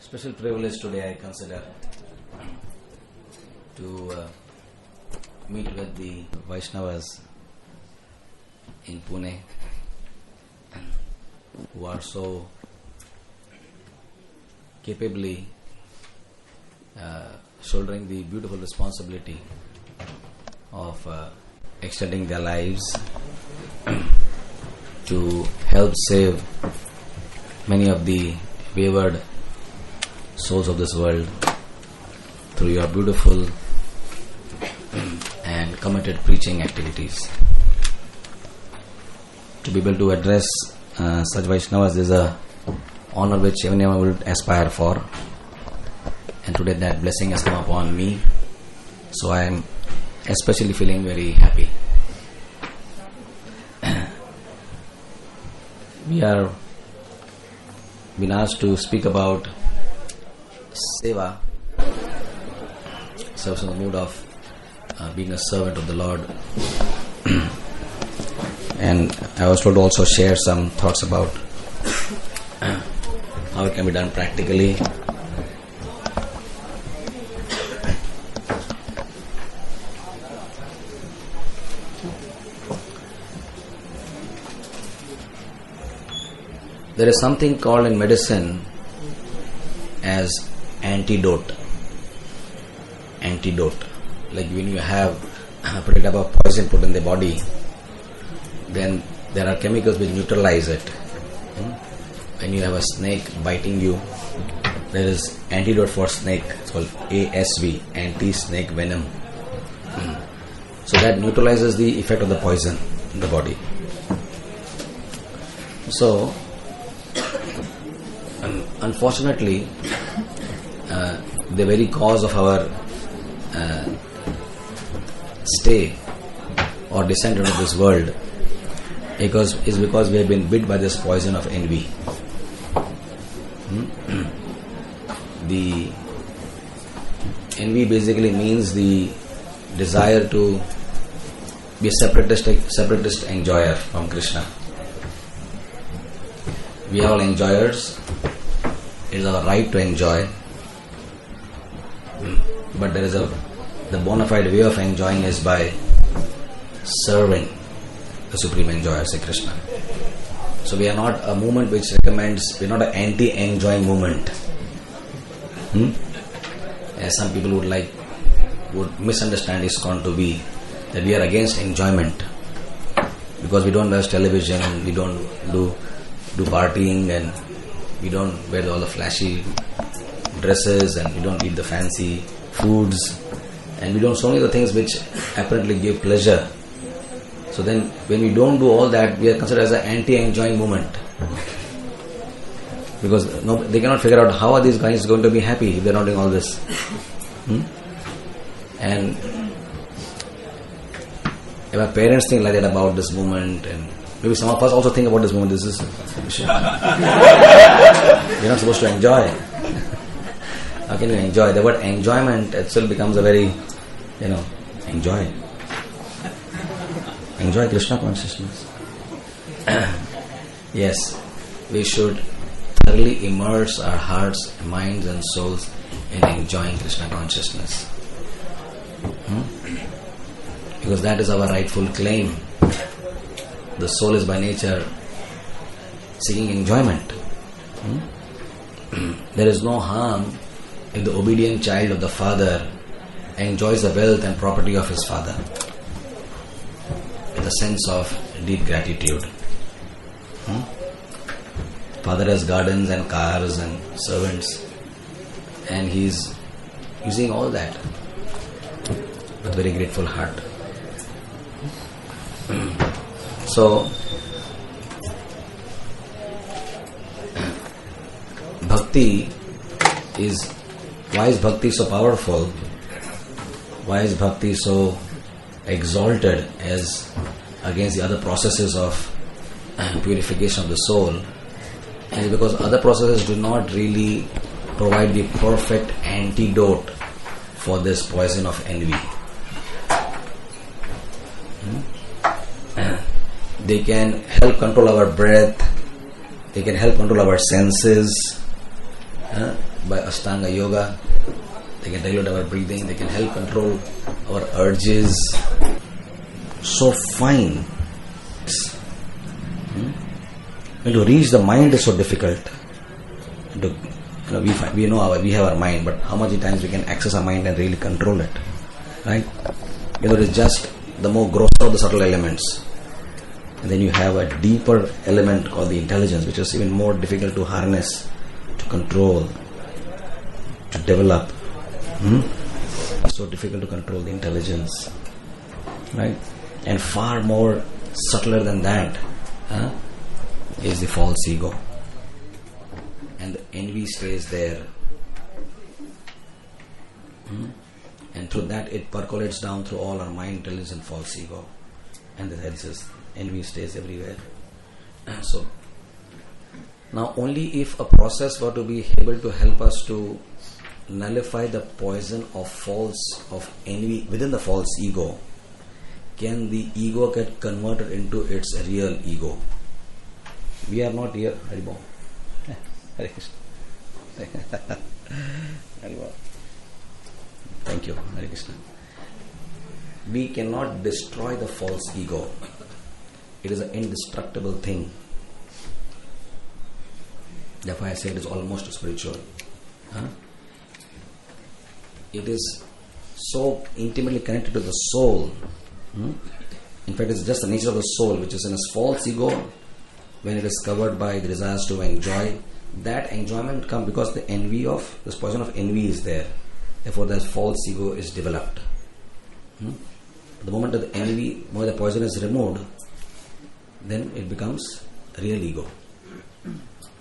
Special privilege today I consider to meet with the Vaishnavas in Pune who are so capably shouldering the beautiful responsibility of extending their lives to help save many of the wayward souls of this world through your beautiful and committed preaching activities. To be able to address such Vaishnavas is a honor which everyone would aspire for, and today that blessing has come upon me, so I am especially feeling very happy. We are been asked to speak about seva, service in the mood of being a servant of the Lord. And I was told to also share some thoughts about how it can be done practically. There is something called in medicine as antidote. Like when you have a particular type of poison put in the body, then there are chemicals which neutralize it. When you have a snake biting you, there is antidote for snake. It's called ASV, anti-snake venom. So that neutralizes the effect of the poison in the body. So, unfortunately, the very cause of our stay or descent into this world is because we have been bit by this poison of envy. The envy basically means the desire to be a separatist enjoyer from Krishna. We are all enjoyers. It is our right to enjoy. But there is the bona fide way of enjoying is by serving the Supreme Enjoyer, say Krishna. So we are not a movement which recommends, we are not an anti-enjoying movement. As some people would misunderstand ISKCON to be that we are against enjoyment. Because we don't watch television, we don't do partying, and we don't wear all the flashy dresses, and we don't eat the fancy foods, and we don't so many of the things which apparently give pleasure. So then when we don't do all that, we are considered as an anti-enjoying movement. Because they cannot figure out how are these guys going to be happy if they are not doing all this. And if our parents think like that about this movement, and maybe some of us also think about this movement, we're not supposed to enjoy. How can you enjoy? The word enjoyment itself becomes a very, enjoy. Enjoy Krishna consciousness. Yes, we should thoroughly immerse our hearts, minds and souls in enjoying Krishna consciousness. Because that is our rightful claim. The soul is by nature seeking enjoyment. There is no harm if the obedient child of the father enjoys the wealth and property of his father with a sense of deep gratitude. Father has gardens and cars and servants, and he is using all that with very grateful heart. So, why is bhakti so powerful? Why is bhakti so exalted as against the other processes of purification of the soul? And because other processes do not really provide the perfect antidote for this poison of envy. They can help control our breath, they can help control our senses, by Ashtanga Yoga. They can regulate our breathing. They can help control our urges. So fine. And to reach the mind is so difficult. We know we have our mind, but how many times we can access our mind and really control it, right? It's just the more grosser of the subtle elements, and then you have a deeper element called the intelligence, which is even more difficult to harness, to control, to develop. It's so difficult to control the intelligence, right? And far more subtler than that is the false ego. And the envy stays there. And through that it percolates down through all our mind, intelligence and false ego. And the envy stays everywhere. So, now only if a process were to be able to help us to nullify the poison of envy within the false ego, can the ego get converted into its real ego. We are not here, Haribol. Hare Krishna. Haribol. Thank you, Hare Krishna. We cannot destroy the false ego. It is an indestructible thing. Therefore I say it is almost spiritual. It is so intimately connected to the soul. In fact, it's just the nature of the soul, which is in a false ego. When it is covered by the desires to enjoy, that enjoyment comes because the envy of, this poison of envy is there. Therefore, that false ego is developed. The moment that the envy, when the poison is removed, then it becomes real ego.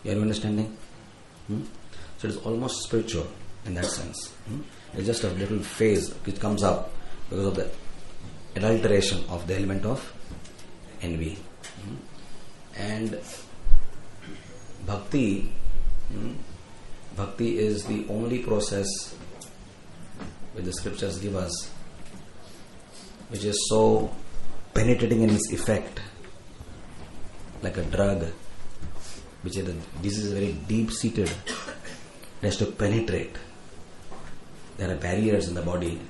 You are understanding? So it is almost spiritual in that sense. It's just a little phase which comes up because of the adulteration of the element of envy. And bhakti is the only process which the scriptures give us, which is so penetrating in its effect, like a drug, which is disease is very deep-seated. It has to penetrate. There are barriers in the body.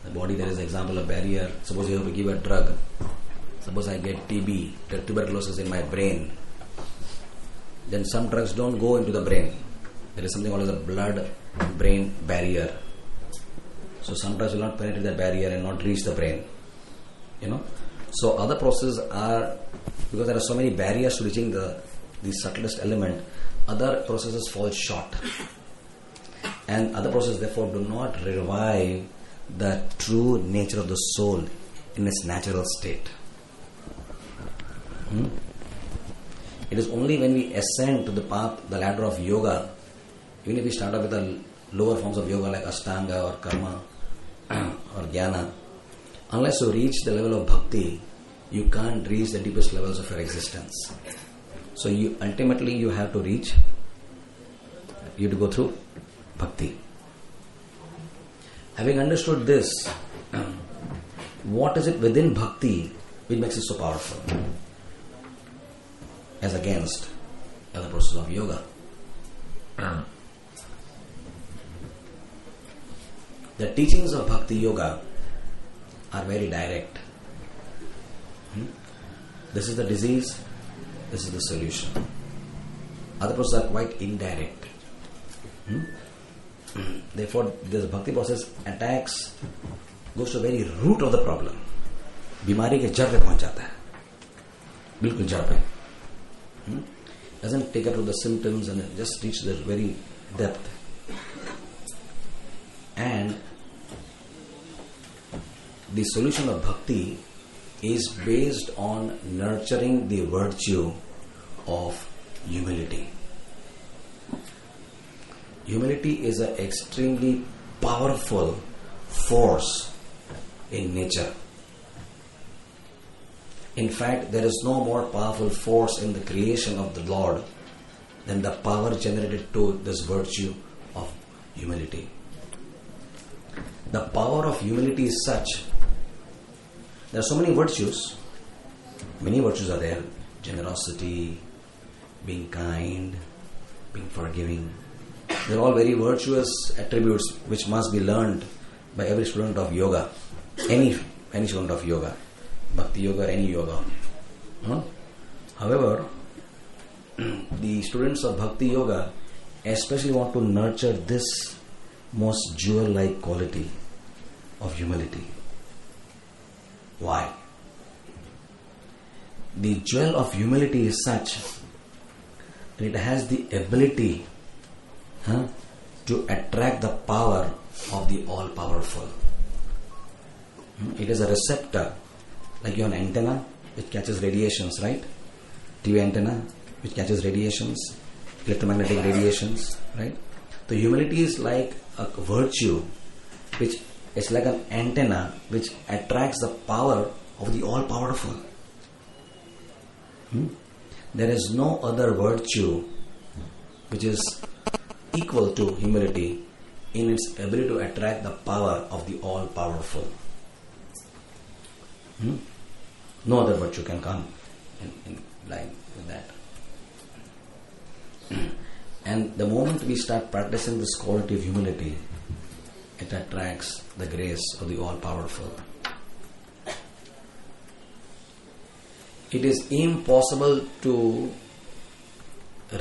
The body, there is an example of barrier. Suppose you have to give a drug. Suppose I get TB, tuberculosis in my brain. Then some drugs don't go into the brain. There is something called as a blood-brain barrier. So some drugs will not penetrate that barrier and not reach the brain. So other processes are, because there are so many barriers to reaching the subtlest element, other processes fall short. And other processes therefore do not revive the true nature of the soul in its natural state. It is only when we ascend to the path, the ladder of yoga, even if we start off with the lower forms of yoga like Ashtanga or Karma or Jnana, unless you reach the level of bhakti, you can't reach the deepest levels of your existence. So ultimately you have to go through bhakti. Having understood this, what is it within bhakti which makes it so powerful as against other process of yoga? The teachings of bhakti yoga are very direct. This is the disease, this is the solution. Other processes are quite indirect. Therefore, this bhakti process goes to the very root of the problem. बीमारी के जड़ पे पहुंच जाता है, बिल्कुल जड़ पे. Doesn't take up to the symptoms and just reach the very depth. And the solution of bhakti is based on nurturing the virtue of humility. Humility is an extremely powerful force in nature. In fact, there is no more powerful force in the creation of the Lord than the power generated to this virtue of humility. The power of humility is such. There are so many virtues. Many virtues are there. Generosity, being kind, being forgiving. They're all very virtuous attributes which must be learned by every student of yoga. Any student of yoga. Bhakti yoga, any yoga. However, the students of Bhakti yoga especially want to nurture this most jewel-like quality of humility. Why? The jewel of humility is such that it has the ability to attract the power of the all-powerful. It is a receptor, like you have an antenna which catches radiations, right? TV antenna which catches radiations, electromagnetic radiations, right? So humility is like a virtue which is like an antenna which attracts the power of the all-powerful. There is no other virtue which is equal to humility in its ability to attract the power of the all-powerful. No other virtue can come in line with that. And the moment we start practicing this quality of humility, it attracts the grace of the all-powerful. It is impossible to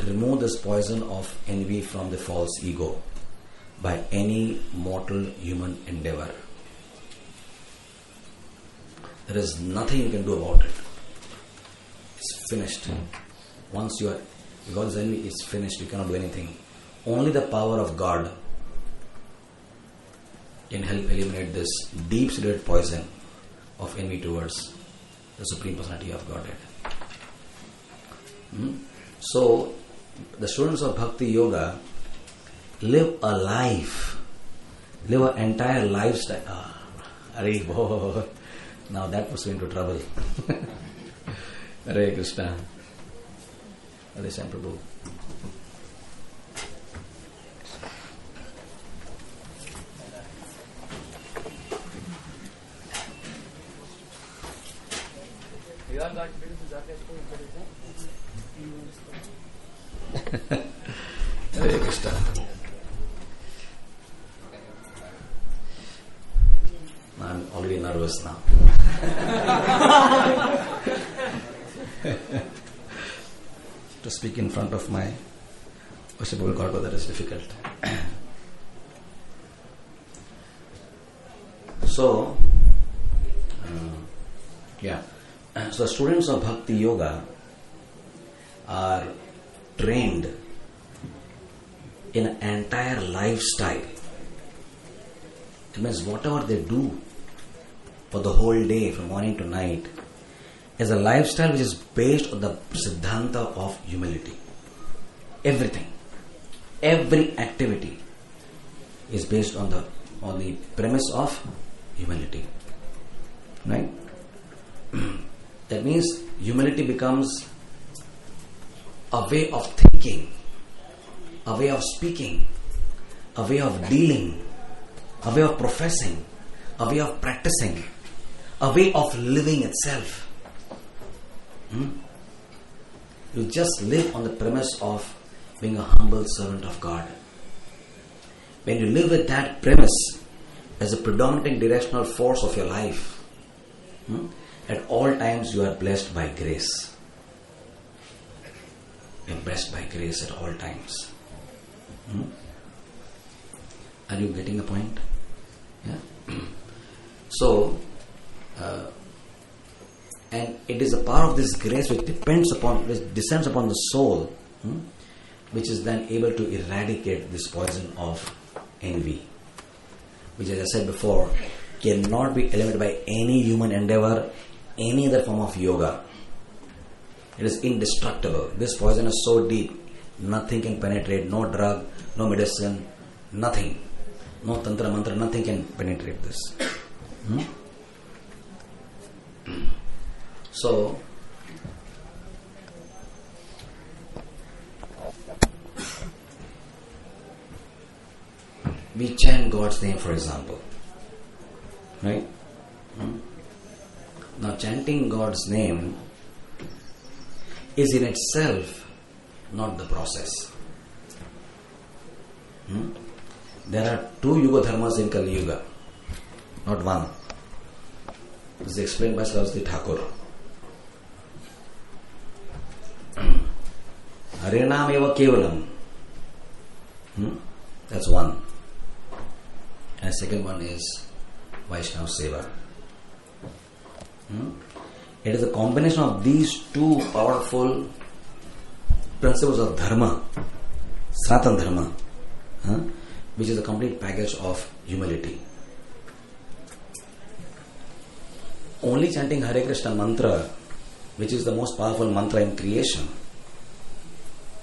remove this poison of envy from the false ego by any mortal human endeavor. There is nothing you can do about it. It's finished. Once you are, because envy is finished, you cannot do anything. Only the power of God can help eliminate this deep-seated poison of envy towards the Supreme Personality of Godhead. So, the students of Bhakti Yoga live a life, live an entire lifestyle. Now that puts you into trouble. Hare Krishna. Hare Sam Prabhu. Hare Krishna. I'm already nervous now. To speak in front of my worshipful God, but that is difficult. So, so students of Bhakti Yoga are trained in an entire lifestyle. It means whatever they do for the whole day, from morning to night, is a lifestyle which is based on the Siddhanta of humility. Everything, every activity is based on the premise of humility. Right? That means humility becomes a way of thinking, a way of speaking, a way of dealing, a way of professing, a way of practicing, a way of living itself. You just live on the premise of being a humble servant of God. When you live with that premise as a predominating directional force of your life, at all times you are blessed by grace. You are blessed by grace at all times. Are you getting the point? Yeah. So, and it is a part of this grace which descends upon the soul, which is then able to eradicate this poison of envy, which, as I said before, cannot be eliminated by any human endeavor, any other form of yoga. It is indestructible. This poison is so deep, nothing can penetrate, no drug, no medicine, nothing. No tantra mantra, nothing can penetrate this. So, we chant God's name, for example. Right? Now, chanting God's name is in itself not the process. There are 2 Yuga Dharmas in Kali Yuga, not one. This is explained by Saraswati Thakur. Harinam eva kevalam. That's one. And second one is Vaishnava Seva. It is a combination of these 2 powerful principles of Dharma, Sanatana Dharma, which is a complete package of humility. Only chanting Hare Krishna mantra, which is the most powerful mantra in creation,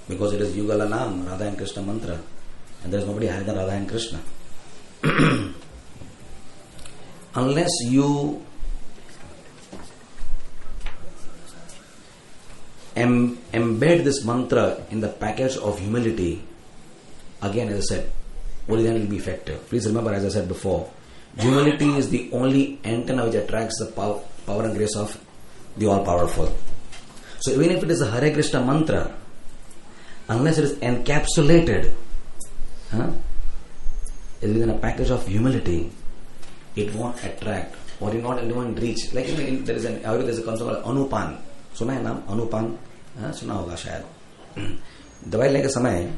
because it is Yugala Nam, Radha and Krishna mantra, and there is nobody higher than Radha and Krishna. Unless you embed this mantra in the package of humility, again, as I said, only then it will be effective. Please remember, as I said before, humility is the only antenna which attracts the power and grace of the all-powerful. So even if it is a Hare Krishna mantra, unless it is encapsulated within a package of humility, it won't attract or it won't even reach. Like there is a concept called Anupan. Suna hai naam? Anupan? Suna hoga shayad. Dawai leke samay,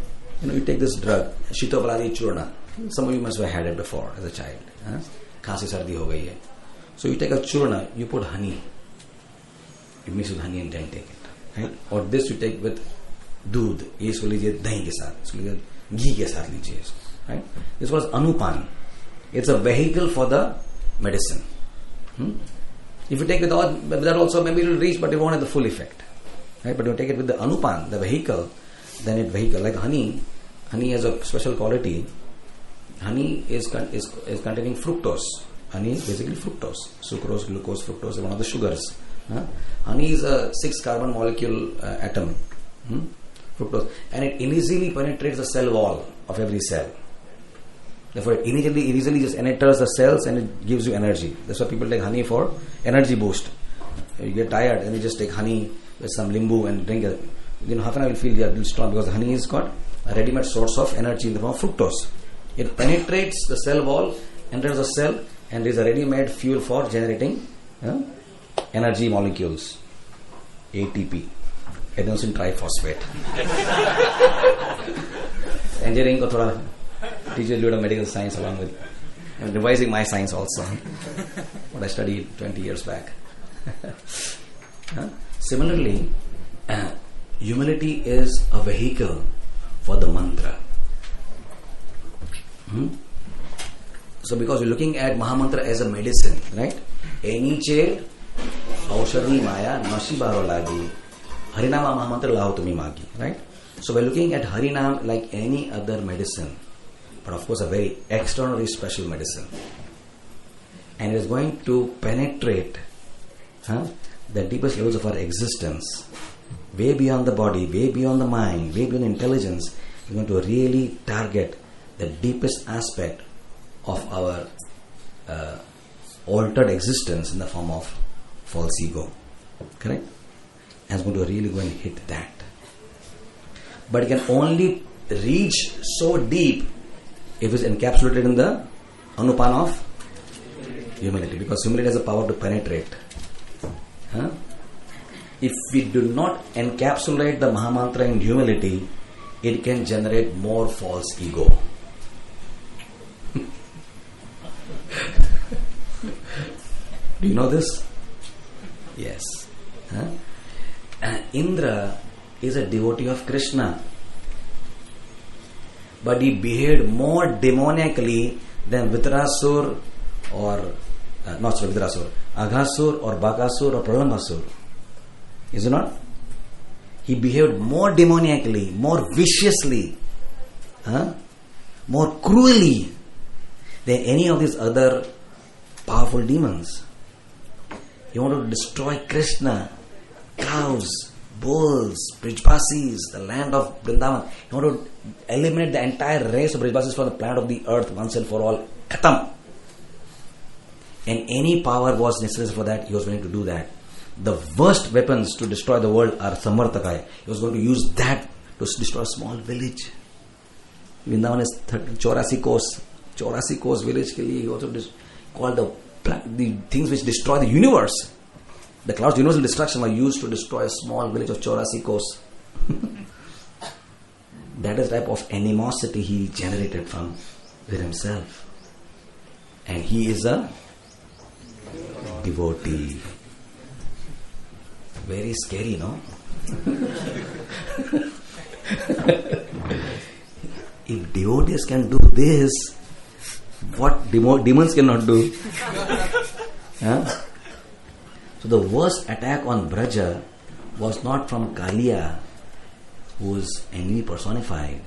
you take this drug, Shitobaladi Churna. Some of you must have had it before as a child. Khasi sardi ho gayi hai. So you take a churna, you put honey. You mix with honey and then take it. Right? Or this you take with दूध, ये इसको लीजिए दही के साथ, इसको लीजिए घी के साथ लीजिए इसको. Right? This was anupan. It's a vehicle for the medicine. If you take with that also, maybe it will reach, but it won't have the full effect. Right? But you take it with the anupan, the vehicle, then it vehicle. Like honey has a special quality. Honey is containing fructose. Honey is basically fructose. Sucrose, glucose, fructose is one of the sugars. Honey is a 6-carbon molecule atom. Fructose. And it easily penetrates the cell wall of every cell. Therefore, it easily just enters the cells and it gives you energy. That's why people take honey for energy boost. You get tired and you just take honey with some limbu and drink it. Half an hour you will feel you are a little strong, because the honey has got a ready-made source of energy in the form of fructose. It penetrates the cell wall, enters the cell, and is a ready-made fuel for generating energy molecules. ATP, adenosine triphosphate. Engineering ko thoda teacher a little medical science along with revising my science also. What I studied 20 years back. Similarly, humility is a vehicle for the mantra. So because you're looking at Mahamantra as a medicine, right? Eniche aushadhi maya nashibaro lagi harinama Mahamantra lahu tumi magi, right? So we're looking at Harinam like any other medicine, but of course a very extraordinary special medicine, and it is going to penetrate the deepest levels of our existence, way beyond the body, way beyond the mind, way beyond intelligence. We're going to really target the deepest aspect of our altered existence in the form of false ego. Correct? And it's going to really go and hit that. But it can only reach so deep if it's encapsulated in the anupan of humility, because humility has the power to penetrate. If we do not encapsulate the Mahamantra in humility, it can generate more false ego. Do you know this? Yes. Indra is a devotee of Krishna, but he behaved more demoniacally than Vitrasur or not sorry, Vitrasur, Aghasur or Bakasur or Pralambasur. Is it not? He behaved more demoniacally, more viciously, more cruelly than any of these other powerful demons. He wanted to destroy Krishna, cows, bulls, Brijbasis, the land of Vrindavan. He wanted to eliminate the entire race of Brijbasis from the planet of the earth once and for all. Khatam. And any power was necessary for that, he was willing to do that. The worst weapons to destroy the world are Samartakai. He was going to use that to destroy a small village. Vrindavan is 84 course. 84 course village ke liye he also called the things which destroy the universe. The clouds universal destruction were used to destroy a small village of 84 course. That is the type of animosity he generated from within himself. And he is a devotee. Very scary, no? If devotees can do this, what demons cannot do? Huh? So the worst attack on Braja was not from Kaliya, who was enemy personified,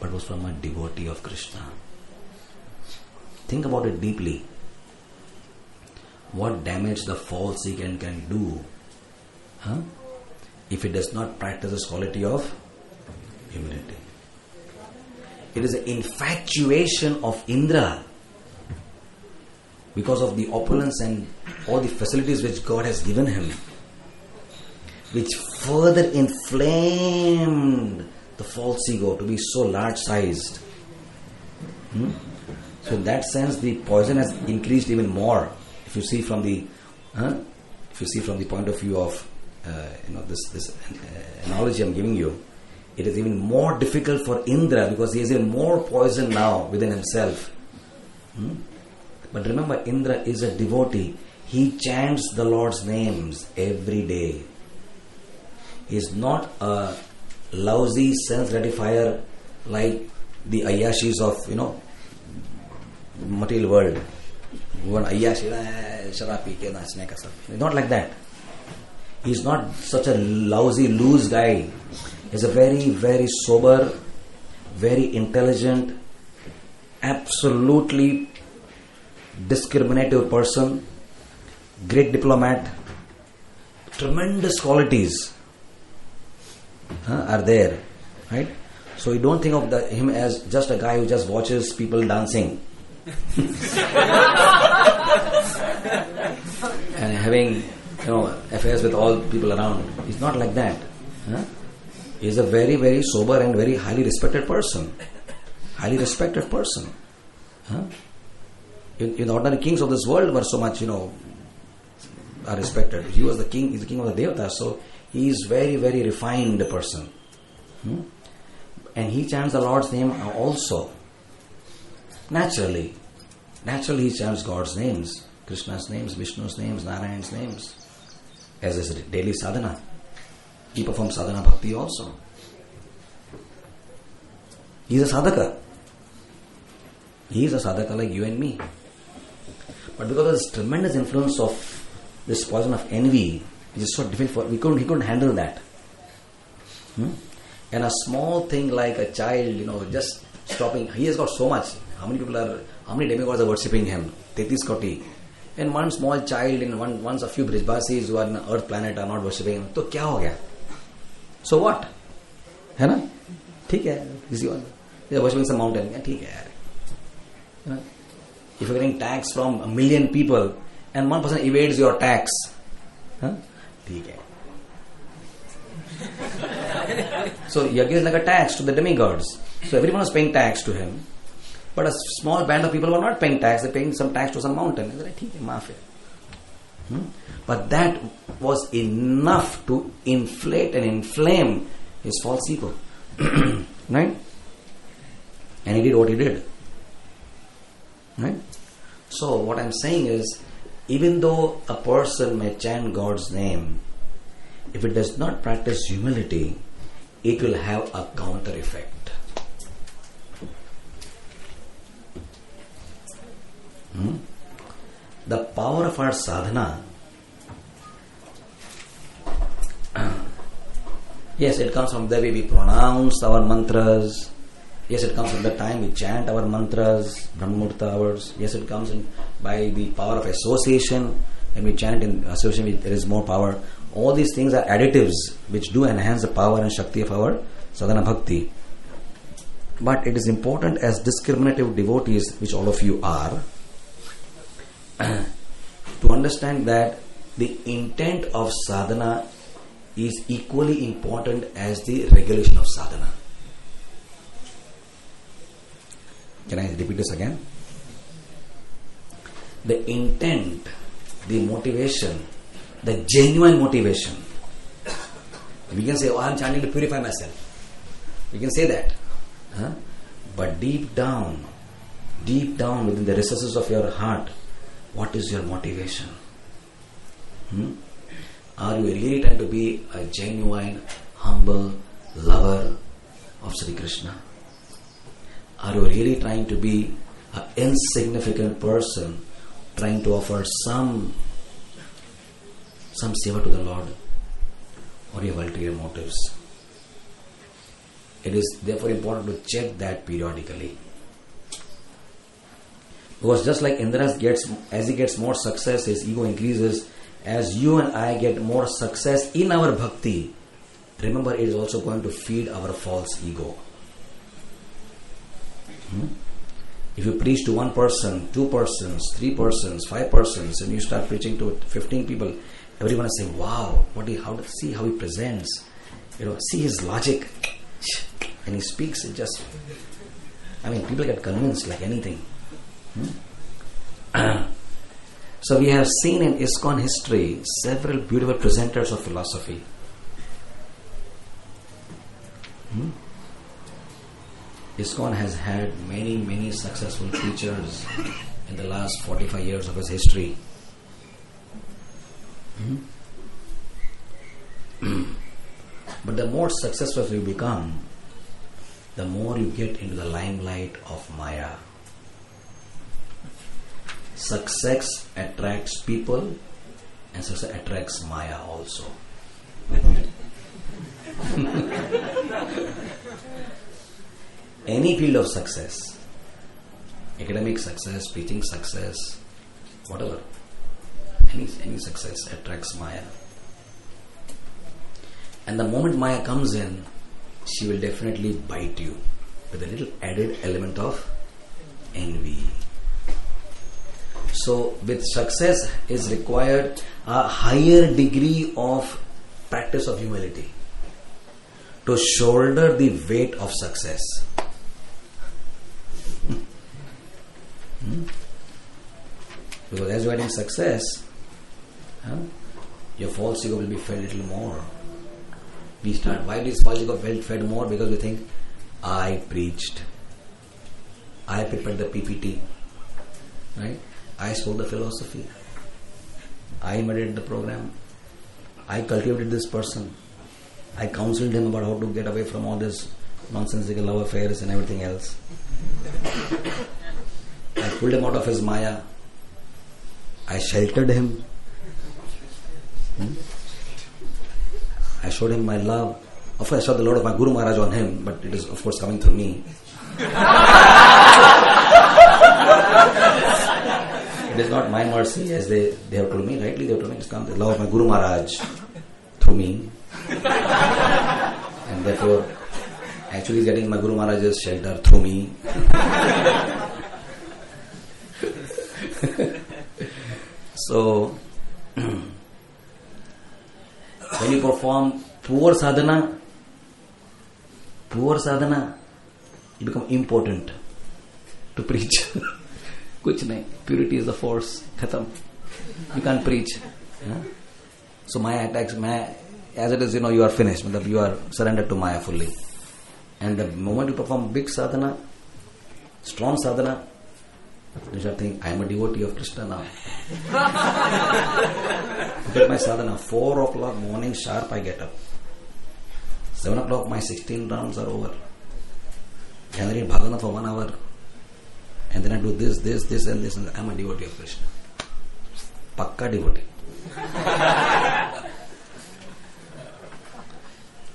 but was from a devotee of Krishna. Think about it deeply. What damage the false ego can do, if it does not practice this quality of humility. It is an infatuation of Indra because of the opulence and all the facilities which God has given him, which further inflamed the false ego to be so large-sized. So in that sense, the poison has increased even more. If you see from the point of view of this analogy I'm giving you, it is even more difficult for Indra because he has even more poison now within himself. But remember, Indra is a devotee. He chants the Lord's names every day. He is not a lousy sense gratifier like the Ayashis of material world. One Ayashi, not like that. He is not such a lousy, loose guy. He is a very, very sober, very intelligent, absolutely discriminative person, great diplomat, tremendous qualities are there, right? So you don't think of him as just a guy who just watches people dancing and having affairs with all people around. He's not like that. He's a very, very sober and very highly respected person. In the ordinary kings of this world were so much, are respected. He was the king, he's the king of the Devatas, so he is very, very refined person. And he chants the Lord's name also. Naturally he chants God's names, Krishna's names, Vishnu's names, Narayan's names, as his daily sadhana. He performs sadhana bhakti also. He is a sadhaka. He is a sadhaka like you and me. But because of this tremendous influence of this poison of envy, it is so difficult he couldn't handle that. And a small thing like a child, just stopping, he has got so much. How many demigods are worshipping him? 33 koti. And one small child, once a few Brijbasis who are in an earth planet are not worshipping him. So kya ho gaya? So what? है ना? ठीक है. They are worshipping some mountain. ठीक है. If you are getting tax from 1 million people and one person evades your tax, ठीक है. So Yajna is like a tax to the demigods. So everyone was paying tax to him. But a small band of people were not paying tax. They were paying some tax to some mountain. They were like, ठीक है, माफ है. But that was enough to inflate and inflame his false ego. Right? And he did what he did. Right? So what I'm saying is, even though a person may chant God's name, if it does not practice humility, it will have a counter effect. The power of our sadhana, yes, it comes from the way we pronounce our mantras. Yes, it comes from the time we chant our mantras, Brahmamurta hours. Yes, it comes by the power of association. When we chant in association, there is more power. All these things are additives which do enhance the power and Shakti of our sadhana bhakti. But it is important as discriminative devotees, which all of you are, to understand that the intent of sadhana is equally important as the regulation of sadhana. Can I repeat this again? The intent, the motivation, the genuine motivation. We can say, oh, I am chanting to purify myself. We can say that. But deep down within the recesses of your heart, what is your motivation? Are you really trying to be a genuine, humble lover of Sri Krishna? Are you really trying to be an insignificant person trying to offer some seva to the Lord? Or you have ulterior motives? It is therefore important to check that periodically. Because just like Indra as he gets more success, his ego increases. As you and I get more success in our bhakti, remember it is also going to feed our false ego. If you preach to one person, 2 persons, 3 persons, 5 persons, and you start preaching to 15 people, everyone will say, wow, see how he presents. See his logic. And he speaks, people get convinced like anything. So we have seen in ISKCON history several beautiful presenters of philosophy. ISKCON has had many successful preachers in the last 45 years of its history. But the more successful you become, the more you get into the limelight of Maya. Success attracts people, and success attracts Maya also. Any field of success, academic success, preaching success, whatever, any success attracts Maya. And the moment Maya comes in, she will definitely bite you with a little added element of envy. So with success is required a higher degree of practice of humility to shoulder the weight of success. Because as you are getting success, your false ego will be fed a little more. Why is false ego fed more? Because we think, I preached, I prepared the PPT, right? I spoke the philosophy, I meditated the program, I cultivated this person, I counseled him about how to get away from all this nonsensical love affairs and everything else. I pulled him out of his Maya, I sheltered him, I showed him my love. Of course I showed the Lord of my Guru Maharaj on him, but it is of course coming through me. It is not my mercy, as they have told me, rightly they have told me, it comes the love of my Guru Maharaj through me. And therefore, actually he is getting my Guru Maharaj's shelter through me. So, when you perform poor sadhana, you become impotent to preach. Kuch nahi. Purity is the force. Khatam. You can't preach. So Maya attacks. Maya, as it is, you are finished. You are surrendered to Maya fully. And the moment you perform big sadhana, strong sadhana, you start thinking, I am a devotee of Krishna now. Look at my sadhana. 4 o'clock morning sharp I get up. 7 o'clock my 16 rounds are over. And I read Bhagavatam for 1 hour. And then I do this and this. And I am a devotee of Krishna. Pakka devotee.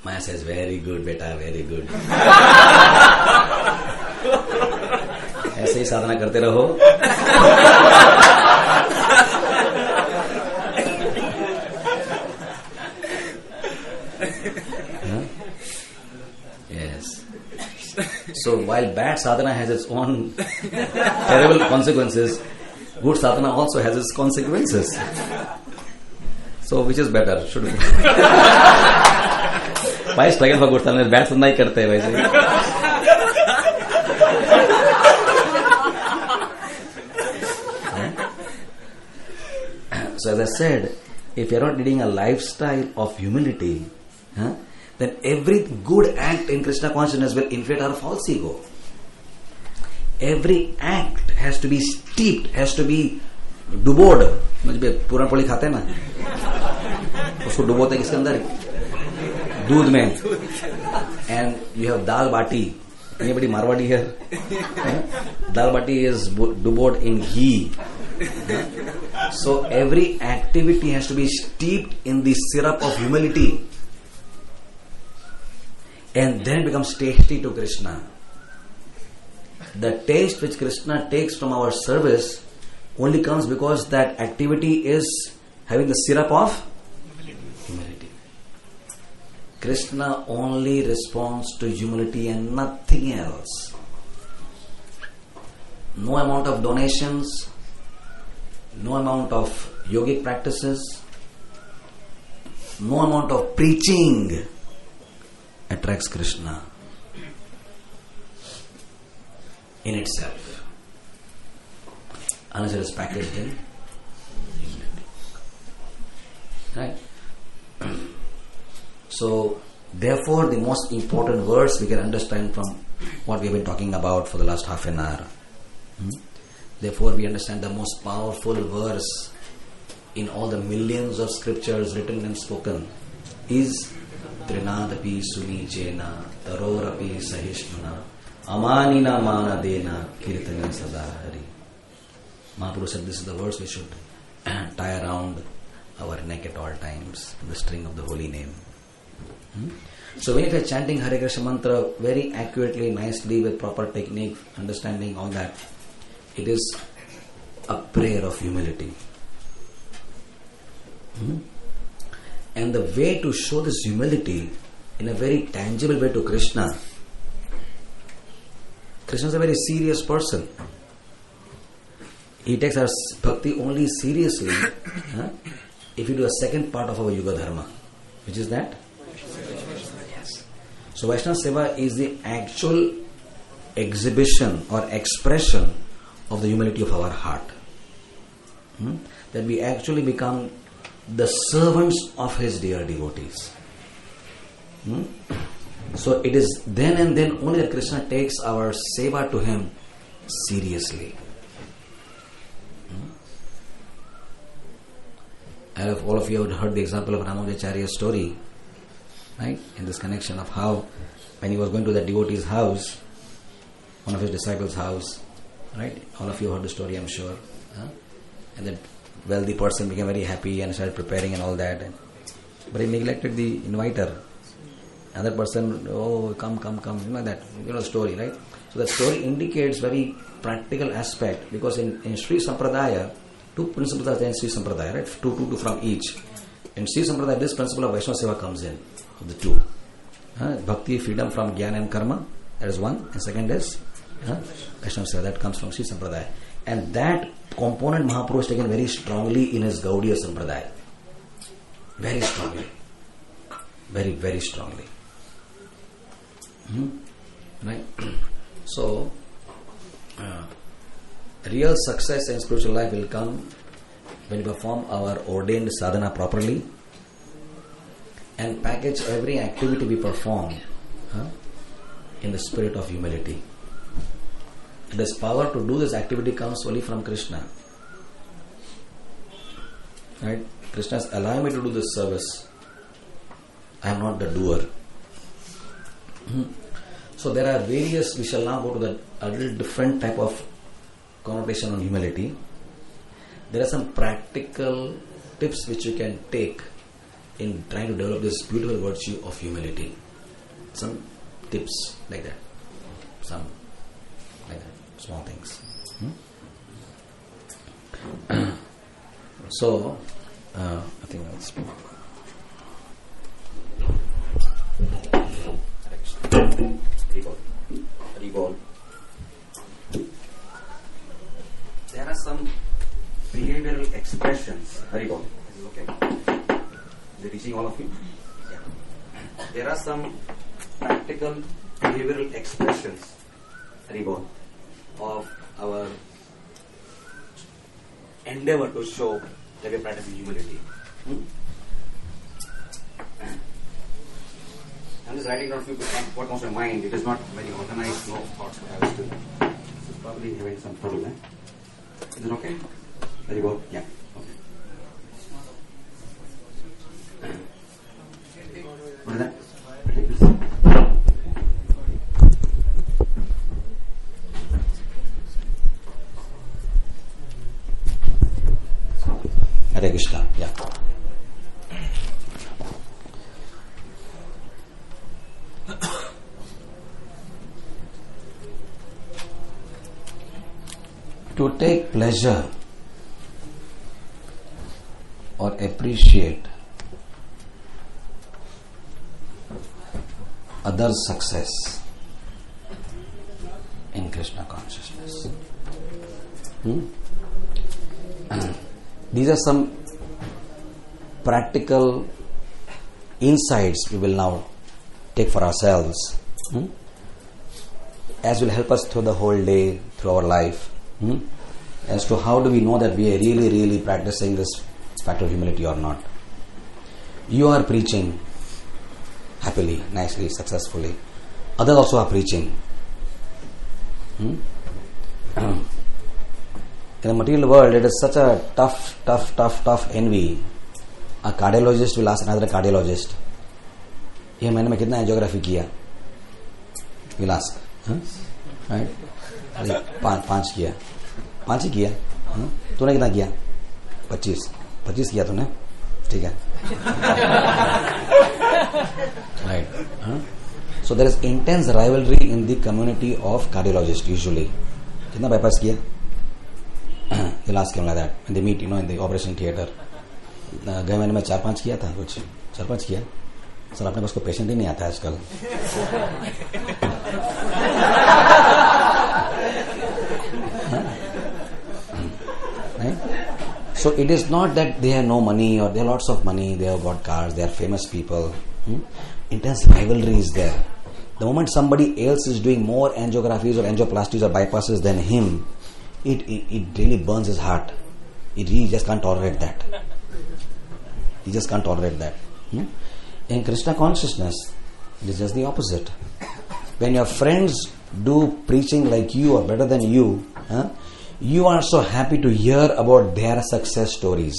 Maya says, very good beta, very good. ऐसे ही साधना करते रहो. Yes. So while bad sadhana has its own terrible consequences, good sadhana also has its consequences. So which is better? Why struggle for good sadhana? Bad sadhana ही करते हैं वैसे. as I said, if you are not leading a lifestyle of humility, then every good act in Krishna consciousness will inflate our false ego. Every act has to be steeped, has to be डुबोड. Puran poli खाते हैं ना, उसको डुबोते किसके अंदर? दूध में. And you have dal bati. Anybody Marwadi here? Dal bati is dubod in ghee. So every activity has to be steeped in the syrup of humility, and then it becomes tasty to Krishna. The taste which Krishna takes from our service only comes because that activity is having the syrup of humility. Krishna only responds to humility and nothing else. No amount of donations, no amount of yogic practices, no amount of preaching attracts Krishna in itself, unless it is packaged in humility. Right? So, therefore, the most important verse we can understand from what we have been talking about for the last half an hour. Therefore, we understand the most powerful verse in all the millions of scriptures written and spoken is Trinadapi Sunichena Tarorapi Sahishnuna Amanina Manadena Kirtana Sadahari. Mahaprabhu said this is the verse we should tie around our neck at all times, the string of the holy name. So when you are chanting Hare Krishna mantra very accurately, nicely, with proper technique, understanding all that, it is a prayer of humility. And the way to show this humility in a very tangible way to Krishna, Krishna is a very serious person. He takes our bhakti only seriously if we do a second part of our Yuga Dharma, which is that? Yes. So Vaishnava Seva is the actual exhibition or expression of the humility of our heart. That we actually become the servants of His dear devotees. So it is then and then only that Krishna takes our seva to Him seriously. I hope all of you have heard the example of Ramanujacharya's story, right? In this connection of how when he was going to that devotee's house, one of his disciples' house, right? All of you heard the story, I'm sure. And that wealthy person became very happy and started preparing and all that. But he neglected the inviter. Another person, oh, come, that, the story, right? So that story indicates very practical aspect, because in Sri Sampradaya, two principles are there in Sri Sampradaya, right? Two from each. In Sri Sampradaya, this principle of Vaishnava Seva comes in, of the two. Bhakti, freedom from Jnana and Karma, that is one. And second is Vaishnava Seva, that comes from Sri Sampradaya. And that component Mahaprabhu has taken very strongly in his Gaudiya Sampradaya. Very strongly. Very, very strongly. Right? So, real success in spiritual life will come when we perform our ordained sadhana properly and package every activity we perform in the spirit of humility. This power to do this activity comes only from Krishna. Right? Krishna is allowing me to do this service. I am not the doer. So there are various, we shall now go to a little different type of connotation on humility. There are some practical tips which you can take in trying to develop this beautiful virtue of humility. Some tips like that. Some like that. Small things. So, I think that's Recall. There are some behavioral expressions. Recall. This is okay. Is it reaching all of you? Yeah. There are some practical behavioral expressions. Recall. Of our endeavor to show that we are practicing humility. I'm just writing down a few what comes to my mind. It is not very organized, no thoughts, but I was still probably having some trouble. Is it okay? There you go. Yeah. Okay. What is that? I take this. Hare Krishna. Yeah. To take pleasure or appreciate others' success in Krishna consciousness. These are some practical insights we will now take for ourselves, as will help us through the whole day, through our life, as to how do we know that we are really, really practicing this factor of humility or not. You are preaching happily, nicely, successfully. Others also are preaching. In the material world, it is such a tough envy. A cardiologist will ask another cardiologist, ये मैंने में कितना angiography किया? Will ask, right? पांच किया, पांच ही किया, तूने कितना किया? 25 किया तूने, ठीक है? Right? So there is intense rivalry in the community of cardiologists usually. कितना bypass किया? He'll ask him like that when they meet, in the operation theater. गए महीने में 4-5 किया था, कुछ 4-5 किया. सर अपने पास कोई पेशेंट ही नहीं आता आजकल. Right? So it is not that they have no money or they have lots of money, they have got cars, they are famous people. Intense rivalry is there. The moment somebody else is doing more angiographies or angioplasties or bypasses than him, it really burns his heart. He just can't tolerate that. He just can't tolerate that. In Krishna consciousness, it is just the opposite. When your friends do preaching like you or better than you, you are so happy to hear about their success stories.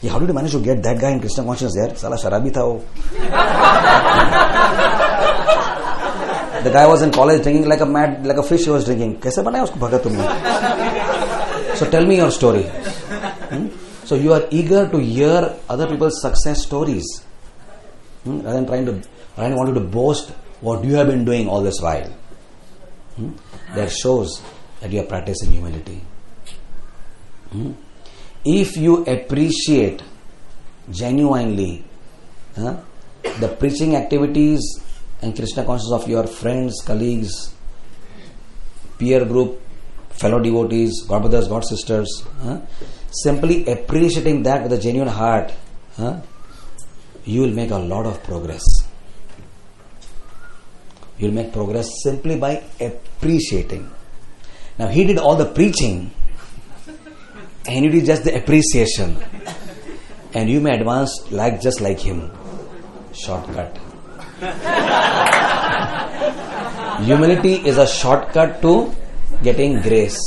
Yeah, how did you manage to get that guy in Krishna consciousness there? Sala sharabi tha wo. The guy was in college drinking like a fish he was drinking. Kaise banaya usko bhagat tumne? So tell me your story. So you are eager to hear other people's success stories, rather than wanting to boast what you have been doing all this while. That shows that you are practicing humility. If you appreciate genuinely the preaching activities and Krishna consciousness of your friends, colleagues, peer group, fellow devotees, God brothers, God sisters, simply appreciating that with a genuine heart, you will make a lot of progress. You will make progress simply by appreciating. Now he did all the preaching and you did just the appreciation, and you may advance just like him. Shortcut. Humility is a shortcut to getting grace.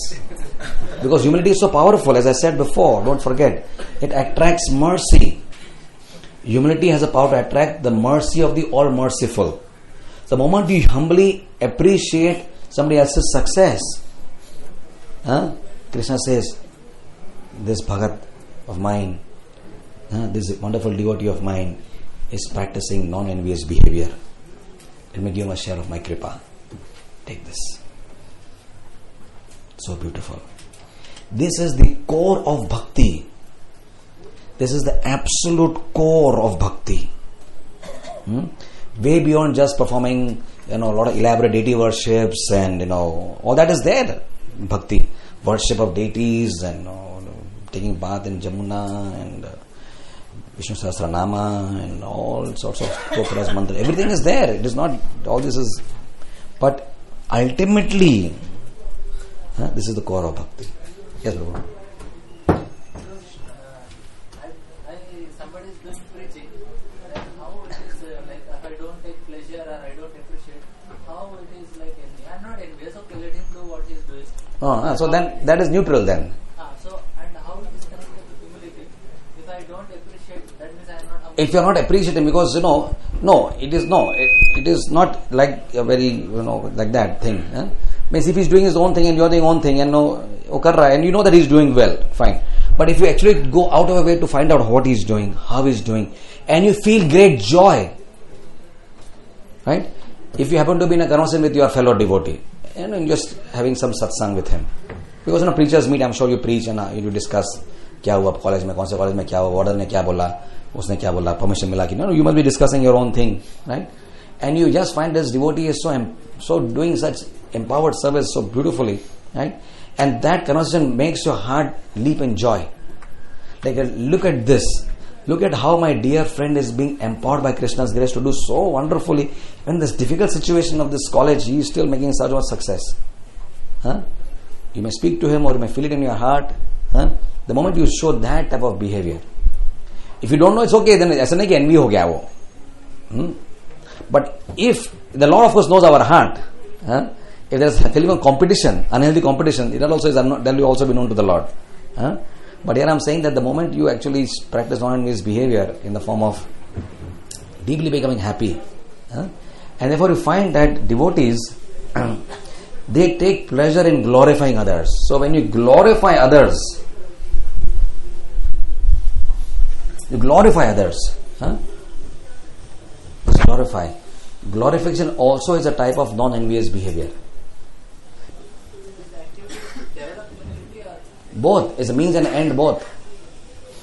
Because humility is so powerful, as I said before, don't forget, it attracts mercy. Humility has a power to attract the mercy of the all-merciful. The moment you humbly appreciate somebody else's success, Krishna says, this Bhagat of mine, this wonderful devotee of mine is practicing non-envious behavior. Let me give him a share of my kripa. Take this. So beautiful. This is the core of bhakti. This is the absolute core of bhakti. Way beyond just performing, a lot of elaborate deity worships and, all that is there. Bhakti. Worship of deities and, taking bath in Jamuna and Vishnu Sahasranama and all sorts of Koparas mantra. Everything is there. It is not, all this is, but ultimately, this is the core of bhakti. Yes, Prabhu. So then that is neutral then. So, and how it is connected to humility? If I don't appreciate, that means I am not humble. If you are not appreciating, because it is not like a very like that thing. Means if he's doing his own thing and you're doing your own thing, and and you know that he's doing well, fine. But if you actually go out of a way to find out what he's doing, how he's doing, and you feel great joy, right? If you happen to be in a conversation with your fellow devotee, and just having some satsang with him, because preachers meet, I'm sure you preach and you discuss क्या हुआ college में, कौन से college में क्या हुआ, warden ने क्या बोला, उसने क्या बोला, परमिशन मिला कि you must be discussing your own thing, right? And you just find this devotee is so doing such empowered service so beautifully, right? And that conversation makes your heart leap in joy. Like, look at this. Look at how my dear friend is being empowered by Krishna's grace to do so wonderfully. In this difficult situation of this college, he is still making such much success. You may speak to him or you may feel it in your heart. The moment you show that type of behavior. If you don't know, it's okay, then aisa nahi ki envy ho gaya wo. But if the Lord of course knows our heart, if there is a feeling of competition, unhealthy competition, that will also be known to the Lord. But here I am saying that the moment you actually practice non-envious behavior in the form of deeply becoming happy, and therefore you find that devotees, they take pleasure in glorifying others. So when you glorify others, glorify. Glorification also is a type of non-envious behavior. Both is a means and end, both.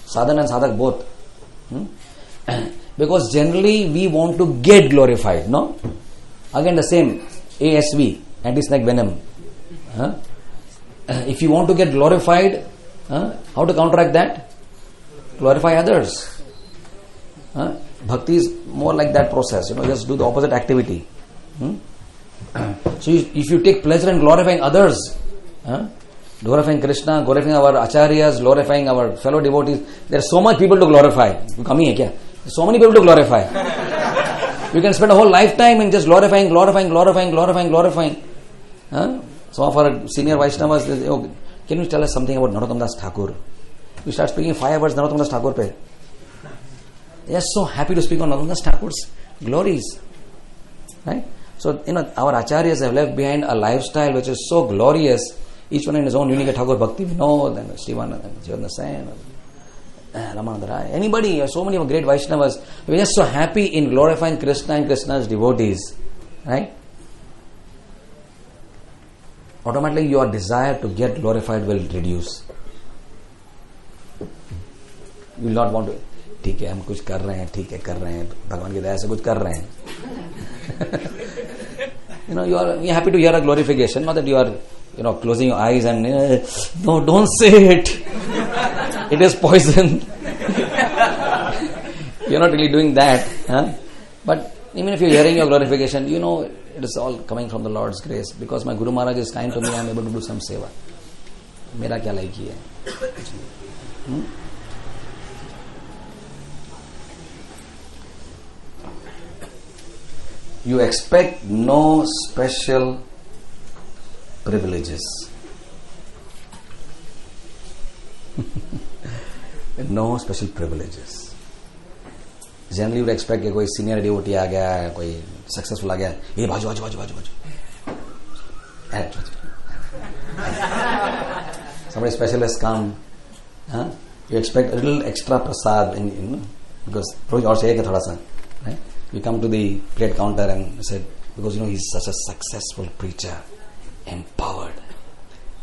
Sadhana and sadhak both. Because generally we want to get glorified, no? Again the same, ASV, anti-snake venom. If you want to get glorified, how to counteract that? Glorify others. Bhakti is more like that process, just do the opposite activity. So if you take pleasure in glorifying others, glorifying Krishna, glorifying our acharyas, glorifying our fellow devotees, there are so much people to glorify. Kami hai kya? So many people to glorify. You can spend a whole lifetime in just glorifying. Some of our senior Vaishnavas, can you tell us something about Narottam Das Thakur? You start speaking 5 hours Narottam Das Thakur pe. They are so happy to speak on Narottam Das Thakur's glories. Right? So, our acharyas have left behind a lifestyle which is so glorious, each one in his own unique. Thakur Bhakti Vinod, and Srivan, and Jivananda Sen, Ramananda Rai, anybody, so many great Vaishnavas, we are just so happy in glorifying Krishna and Krishna's devotees. Right? Automatically your desire to get glorified will reduce. You will not want to, ठीक है हम कुछ कर रहे हैं, ठीक है कर रहे हैं, भगवान की दया से कुछ कर रहे हैं. You are happy to hear a glorification, not that you are closing your eyes and no, don't say it. It is poison. You are not really doing that. But even if you are hearing your glorification, it is all coming from the Lord's grace. Because my Guru Maharaj is kind to me, I am able to do some seva. Mera kya laiki hai? You expect no special privileges. No special privileges. Generally you would expect कि कोई senior devotee आ गया है, कोई successful आ गया है, ये बाजू. Somebody special has come. You expect a little extra prasad because और चाहिए थोड़ा सा. Right? We come to the plate counter and said, because he's such a successful preacher, empowered.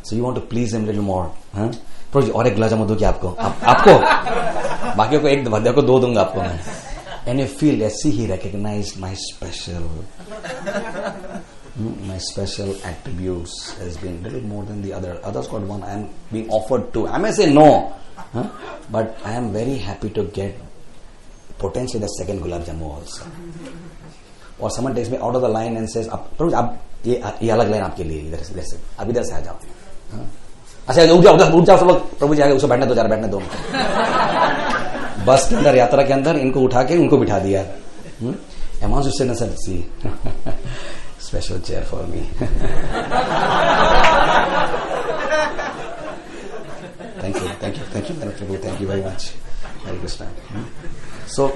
So you want to please him a little more. Prabhuji, और एक गुलाब जामुन दूं क्या आपको? बाकियों को एक बंदे को 2 दूंगा आपको मैं. And you feel, let's see, he recognized my special attributes has been a little more than the other. Others got 1. I am being offered 2. I may say no, but I am very happy to get potentially the second gulab jamun also. Or someone takes me out of the line and says, Prabhuji, ab ye alag line aapke liye, idhar se, ab idhar se aa jao. अच्छा उठ जाओ सब लोग, प्रभु जी आगे उसको बैठने दो, जरा बैठने दो. बस के अंदर, यात्रा के अंदर इनको उठा के उनको बिठा दिया. Amongst you said, see, special chair for me. you very much. Hare Krishna. So,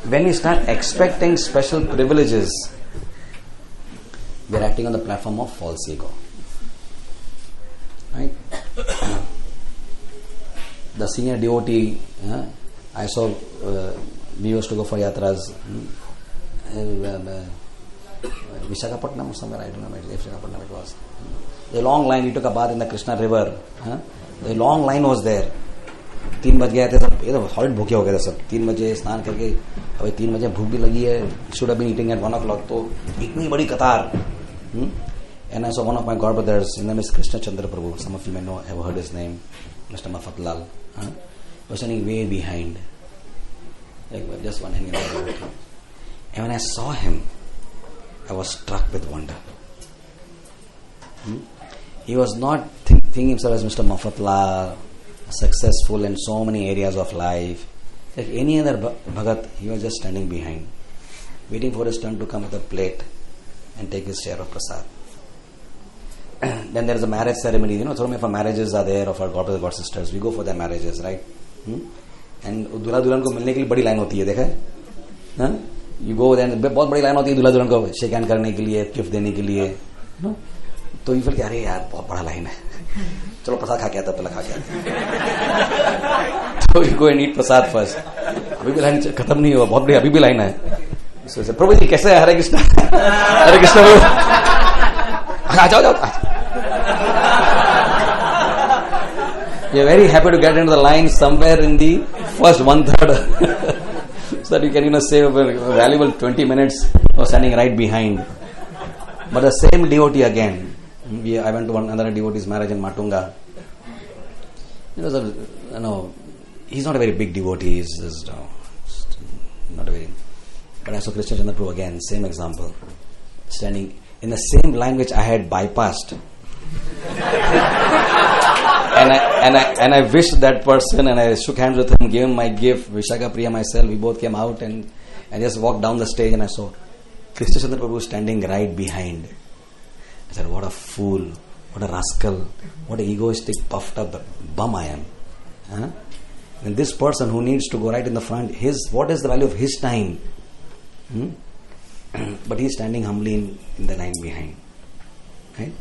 when we start expecting special privileges, we are acting on the platform of false ego. Right? The senior devotee, I saw, we used to go for yatras. Visakhapatnam or somewhere, I don't know, Visakhapatnam it was. A long line, we took a bath in the Krishna river. A long line was there. 3 बज गए थे सब, ये तो hot भूखे हो गए थे सब. 3 बजे स्नान करके, अभी 3 बजे भूख भी लगी है. Should have been eating at 1 o'clock. तो इतनी बड़ी कतार. And I saw one of my godbrothers, his name is Krishna Chandra Prabhu. Some of you may know, have heard his name, Mr. Mafatlal. Was standing way behind, like just one hanging there. And when I saw him, I was struck with wonder. He was not thinking himself as Mr. Mafatlal, successful in so many areas of life. Like any other Bhagat, he was just standing behind, waiting for his turn to come with a plate and take his share of prasad. Then there is a marriage ceremony. So many of our marriages are there of our god brothers, god sisters. We go for their marriages, right? And दूल्हा दुल्हन को मिलने के लिए बड़ी line होती है, देखा है? You go there, बहुत बड़ी लाइन होती है दूल्हा दुल्हन को शेक हैंड करने के लिए, गिफ्ट देने के लिए. तो ये फिर क्या, अरे यार बहुत बड़ा लाइन है, चलो प्रसाद खा के आता, पहले खा के आते. तो you go and eat Prasad first. अभी भी लाइन खत्म नहीं हुआ, बहुत बड़ी अभी भी लाइन है. प्रभु जी कैसे है? हरे कृष्णा. हरे कृष्णा प्रभु. जाओ जाओ. You're very happy to get into the line somewhere in the first 1/3, so that you can save a valuable 20 minutes of standing right behind. But the same devotee again, I went to another devotee's marriage in Matunga. He's not a very big devotee. He's just not a very. But I saw Krishna Chandra Prabhu again, same example, standing in the same line which I had bypassed. And I wished that person, and I shook hands with him, gave him my gift, Vishaka Priya, myself. We both came out and I just walked down the stage and I saw Krishna Chandra Prabhu standing right behind. I said, what a fool, what a rascal, what an egoistic, puffed up bum I am. And this person who needs to go right in the front, what is the value of his time? But he is standing humbly in the line behind. Right?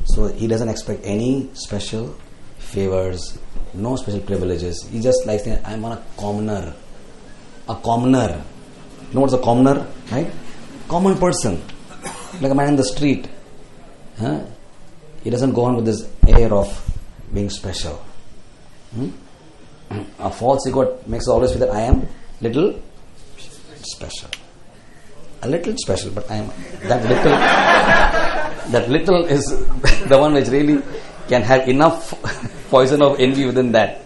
So he doesn't expect any special favors, no special privileges. He just likes saying, I'm a commoner. A commoner. You know what's a commoner? Right? Common person. Like a man in the street. He doesn't go on with this air of being special. A false ego makes us always feel that I am little special. A little special, but I am that little. That little is the one which really can have enough poison of envy within that.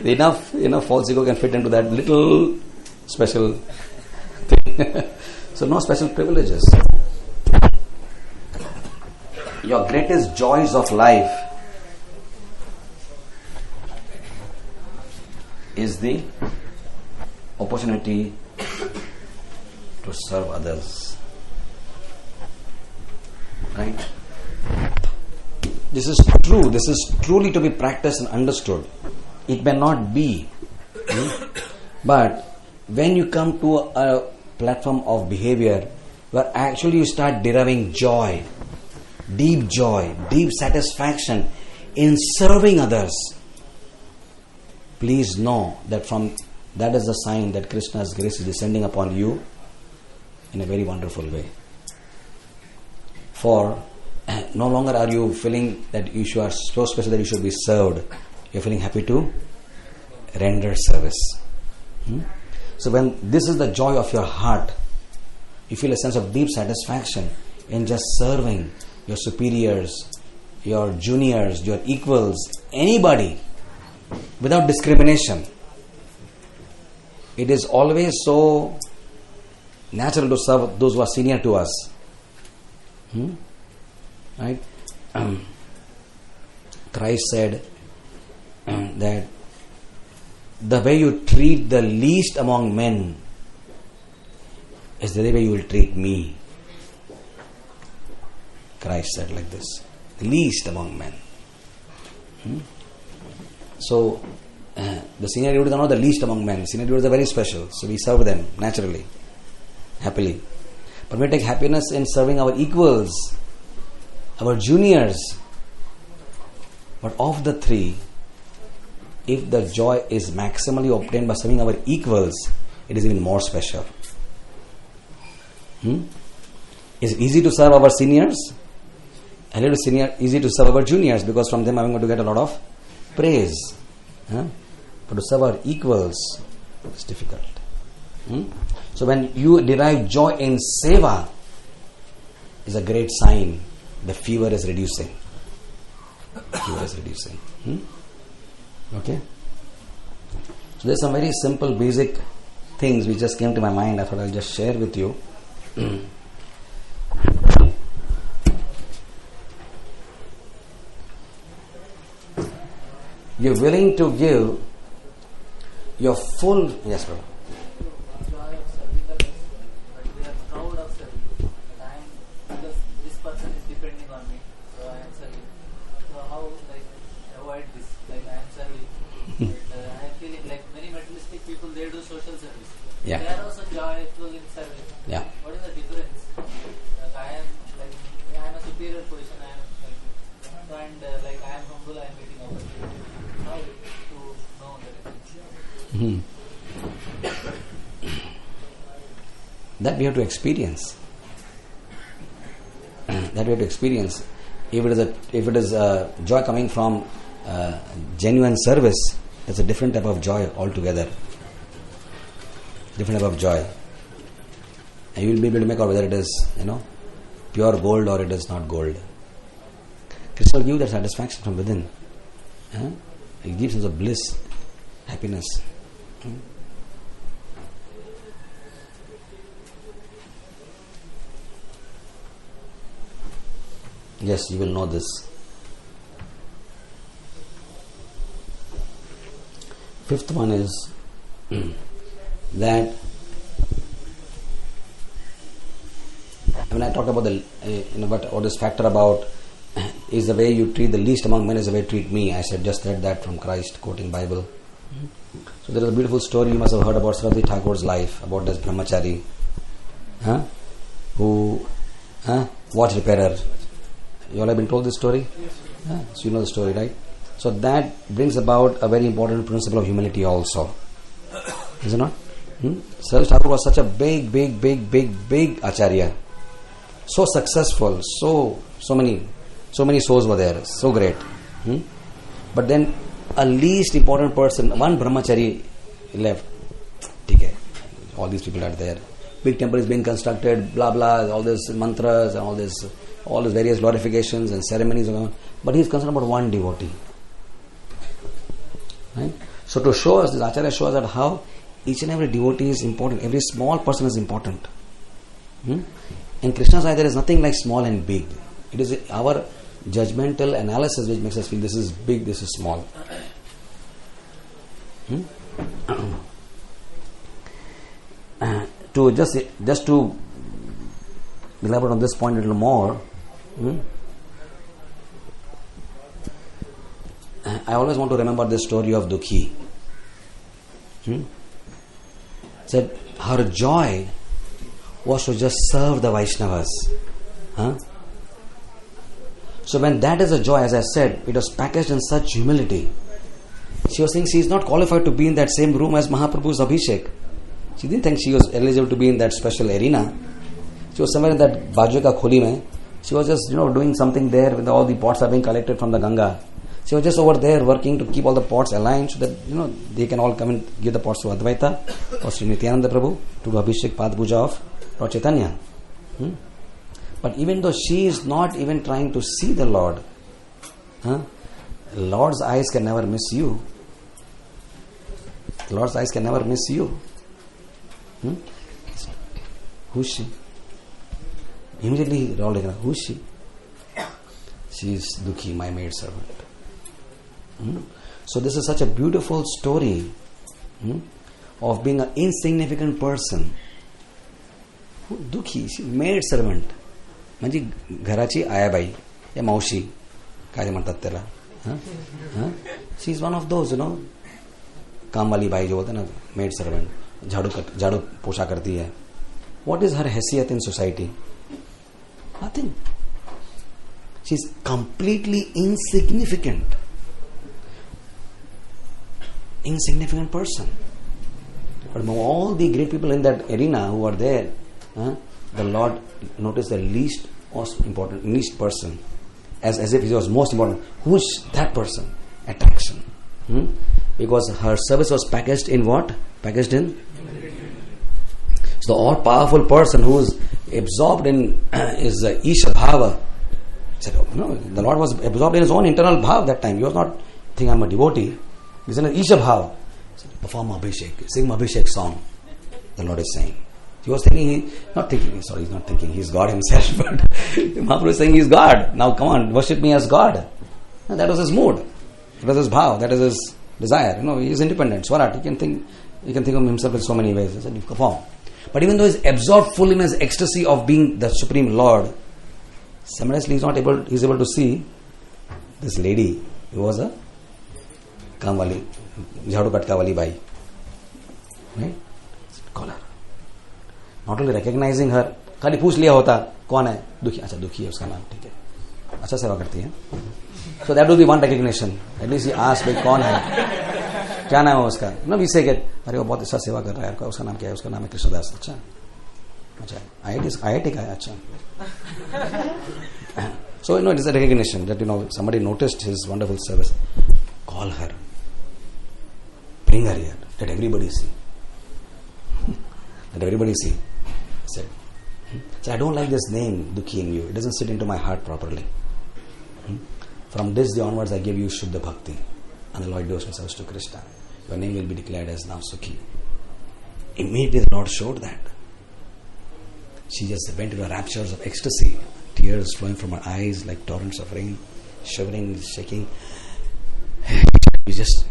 Enough false ego can fit into that little special thing. So no special privileges. Your greatest joys of life is the opportunity to serve others. Right? This is true. This is truly to be practiced and understood. It may not be. But when you come to a platform of behavior where actually you start deriving joy, deep satisfaction in serving others, please know that that is the sign that Krishna's grace is descending upon you in a very wonderful way. For no longer are you feeling that you are so special that you should be served. You are feeling happy to render service. So when this is the joy of your heart, you feel a sense of deep satisfaction in just serving your superiors, your juniors, your equals, anybody, without discrimination. It is always so natural to serve those who are senior to us. Right? Christ said that the way you treat the least among men is the way you will treat me. Christ said like this. The least among men. So The senior devotees are not the least among men. Senior devotees are very special. So we serve them naturally, happily. But we take happiness in serving our equals, our juniors. But of the three, if the joy is maximally obtained by serving our equals, it is even more special. Is it easy to serve our seniors? A little easy to serve our juniors, because from them I'm going to get a lot of praise. But to serve our equals, it's difficult. So when you derive joy in seva, is a great sign the fever is reducing. Okay? So there's some very simple basic things which just came to my mind. I thought I'll just share with you. You're willing to give your full... Yes, brother. Joy of serving others, but we are proud of serving. Because this person is depending on me, so I am serving. So how avoid this? I am serving. I am feeling like many materialistic people, they do social service. Yeah. They are also joyful in serving. Yeah. What is the difference? I am a superior position. I am humble. I am getting opportunity. How to know the difference? That we have to experience. If it is joy coming from genuine service, it's a different type of joy altogether. Different type of joy. And you will be able to make out whether it is, pure gold or it is not gold. Krishna will give you that satisfaction from within. It gives us a bliss, happiness. Yes, you will know this. Fifth one is that when I talk about what this factor about is the way you treat the least among men is the way you treat me. I said just read that from Christ, quoting Bible. So there is a beautiful story you must have heard about Saraswati Thakur's life, about this brahmachari who watch repairer. You all have been told this story? Yes. So you know the story, right? So that brings about a very important principle of humility also. Is it not? Saraswati Thakur was such a big acharya. So successful, so many souls were there, so great. But then a least important person, one brahmachari left. Okay. All these people are there. Big temple is being constructed, blah blah, all these mantras and all these various glorifications and ceremonies. But he is concerned about one devotee. Right? So to show us, this acharya shows that how each and every devotee is important. Every small person is important. In Krishna's eye, there is nothing like small and big. It is our judgmental analysis which makes us feel this is big, this is small. To just to elaborate on this point a little more, I always want to remember the story of Dukhi. Said her joy was to just serve the Vaishnavas. So when that is a joy, as I said, it was packaged in such humility. She was saying she is not qualified to be in that same room as Mahaprabhu's Abhishek. She didn't think she was eligible to be in that special arena. She was somewhere in that Bajwe Kholi mein. She was just, doing something there when all the pots are being collected from the Ganga. She was just over there working to keep all the pots aligned so that, they can all come and give the pots to Advaita or Sri Nityananda Prabhu to do Abhishek Pad Puja of Lord Chaitanya. But even though she is not even trying to see the Lord, Lord's eyes can never miss you. Lord's eyes can never miss you. Who's she? Immediately, who's she? She is Dukhi, my maid servant. So this is such a beautiful story of being an insignificant person. Dukhi, she maid servant. म्हणजे घराची आयाबाई या मावशी काय म्हणतात त्याला she is one of those काम वाली by जो होता है ना, मेड सर्वेंट, झाड़ू पोछा करती है, what is her हैसियत in society? Nothing. She is completely insignificant person. But among all the great people in that arena who are there, the Lord noticed the least person as if he was most important. Who is that person? Attraction. Because her service was packaged in what? Packaged in? So the all-powerful person who is absorbed in is Isha Bhava. Said, no, the Lord was absorbed in his own internal bhav that time. He was not thinking, I'm a devotee. He's in an Isha Bhava. Perform Abhishek, sing Abhishek song. The Lord is saying. He was thinking, he's not thinking, he's God himself. But Mahaprabhu is saying he's God. Now come on, worship me as God. And that was his mood. That was his bhav. That is his desire. He is independent. Swarat. He can think of himself in so many ways. He said, you perform. But even though he's absorbed full in his ecstasy of being the Supreme Lord, simultaneously he's able to see this lady who was a Kamwali, Jhadu Katka Wali Bai. Right? Call her. Not only recognizing her, खाली पूछ लिया होता कौन है, दुखी, अच्छा दुखी है उसका नाम, ठीक है, अच्छा सेवा करती है. So that will be one recognition. At least he asked, भाई कौन है, क्या नाम है उसका. No, we say that, अरे वो बहुत अच्छा सेवा कर रहा है, उसका नाम क्या है, उसका नाम है कृष्णदास. अच्छा IIT का है. अच्छा. So it is a recognition that somebody noticed his wonderful service. Call her, bring her here, let everybody see. Let everybody see. Said, so I don't like this name Dukhi in you. It doesn't sit into my heart properly. From this day onwards I give you Shuddha Bhakti, unalloyed devotional service to Krishna. Your name will be declared as now Sukhi. Immediately the Lord showed that. She just went into raptures of ecstasy, tears flowing from her eyes like torrents of rain, shivering, shaking. She just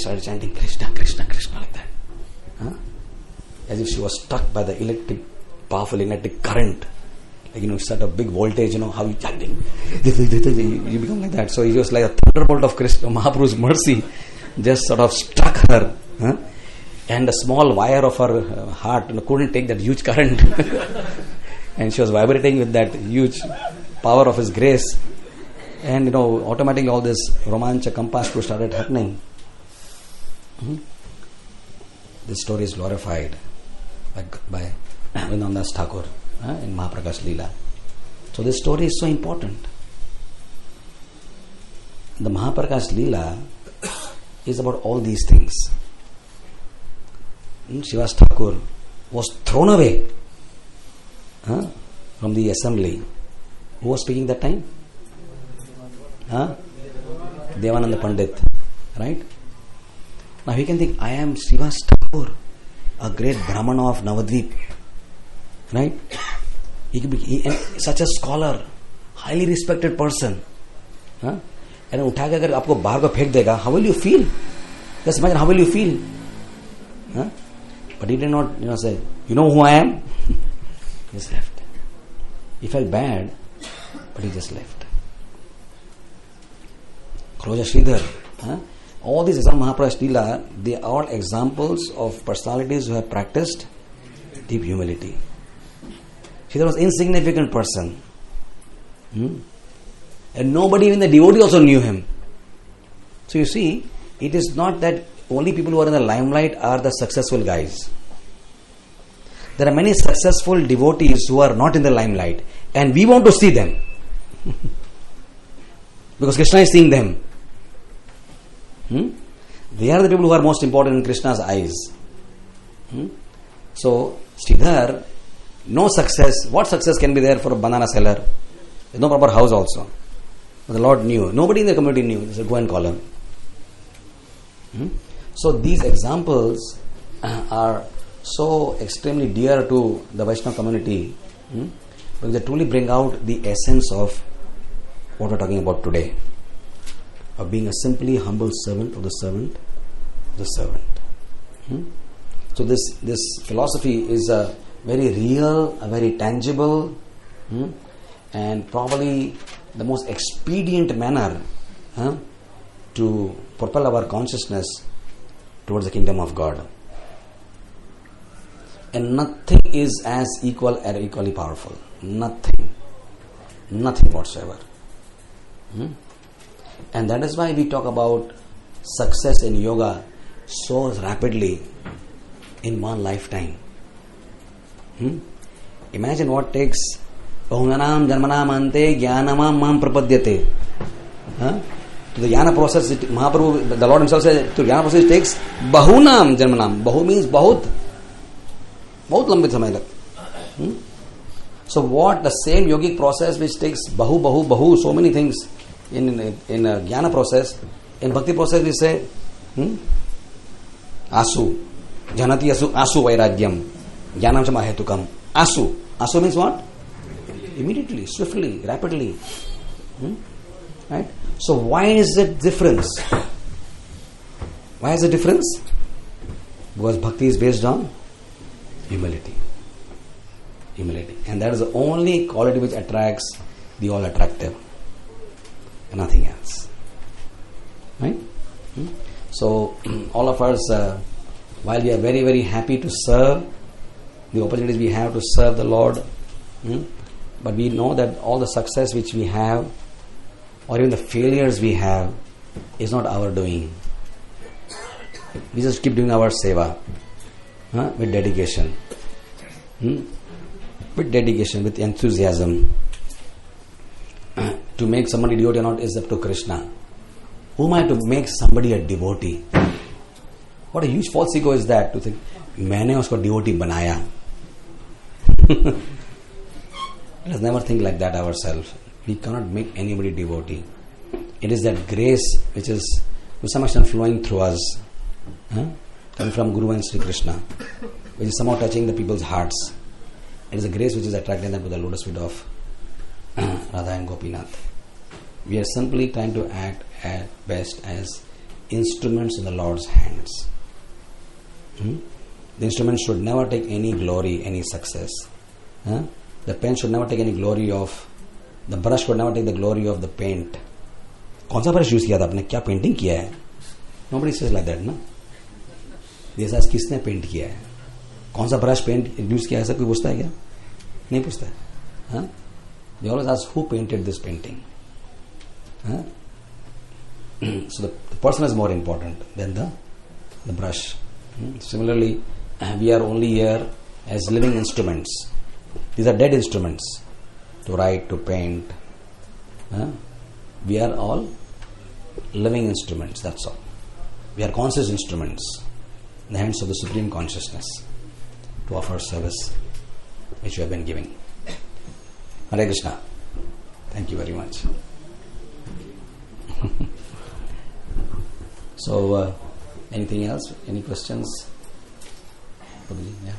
started chanting Krishna, Krishna, Krishna like that. As if she was struck by the powerful electric current. Like, such a big voltage, how you chanting. You become like that. So it was like a thunderbolt of Krishna, Mahaprabhu's mercy just sort of struck her. And the small wire of her heart couldn't take that huge current. And she was vibrating with that huge power of his grace. And automatically all this romancha kampastu started happening. This story is glorified by Vrindavan Thakur in Mahaprakash Leela. So this story is so important. The Mahaprakash Leela is about all these things. Srivas Thakur was thrown away from the assembly. Who was speaking that time? Devananda Pandit. Right? Now he can think, I am Srivas Thakur, a great Brahmana of Navadvip. Right? He could be such a scholar, highly respected person. And उठा के अगर आपको बाहर को फेंक देगा, how will you feel? Just imagine how will you feel? But he did not, say, you know who I am? He just left. He felt bad, but he just left. Kroja Sridhar, all these Mahaprakash Leela, they are all examples of personalities who have practiced deep humility. Sridhar was an insignificant person. And nobody, even the devotee, also knew him. So you see, it is not that only people who are in the limelight are the successful guys. There are many successful devotees who are not in the limelight, and we want to see them. Because Krishna is seeing them. They are the people who are most important in Krishna's eyes. So, Sridhar, no success. What success can be there for a banana seller? There's no proper house also. But the Lord knew. Nobody in the community knew. He said, go and call him. So these examples are so extremely dear to the Vaishnava community because they truly bring out the essence of what we're talking about today, of being a simply humble servant of the servant of the servant. So this philosophy is a very real, a very tangible, and probably the most expedient manner to propel our consciousness towards the kingdom of God. And nothing is as equal or equally powerful. Nothing. Nothing whatsoever. And that is why we talk about success in yoga so rapidly in one lifetime. Imagine what takes Bahunanam Janmanam Ante Jnanamam Mam Prapadyate. To the jnana process, Mahaprabhu, the Lord himself says, to jnana process it takes Bahunam Janmanam. Bahu means Bahut. Bahut lambit samay lag. So what the same yogic process which takes Bahu, so many things in jnana process, in bhakti process we say Asu. Janati asu vairagyam. Jnanam samahetukam. Asu. Asu means what? Immediately, swiftly, rapidly. Right? So why is it difference? Why is it difference? Because bhakti is based on humility. Humility. And that is the only quality which attracts the all attractive. And nothing else. Right? So all of us, while we are very, very happy to serve, the opportunities we have to serve the Lord, but we know that all the success which we have, or even the failures we have, is not our doing. We just keep doing our seva with dedication. With dedication, with enthusiasm. To make somebody devotee or not is up to Krishna. Who am I to make somebody a devotee? What a huge false ego is that, to think, मैंने उसको devotee बनाया. Let us never think like that ourselves. We cannot make anybody devotee. It is that grace which is to some extent flowing through us, coming from Guru and Sri Krishna, which is somehow touching the people's hearts. It is a grace which is attracting them to the lotus feet of Radha and Gopinath. We are simply trying to act at best as instruments in the Lord's hands. The instrument should never take any glory, any success. The pen should never take any glory of, the brush should never take the glory of the paint. कौन सा brush use किया था आपने, क्या painting किया है? Nobody says like that, ना? They say किसने पेंट किया है, कौन सा ब्रश पेंट यूज किया है, ऐसा कोई पूछता है क्या? नहीं पूछता है. They always ask who painted this painting. So the person is more important than the brush. Similarly, we are only here as living instruments. These are dead instruments to write, to paint. We are all living instruments, that's all. We are conscious instruments in the hands of the Supreme Consciousness to offer service which we have been giving. Hare Krishna. Thank you very much. So, anything else? Any questions? Yeah.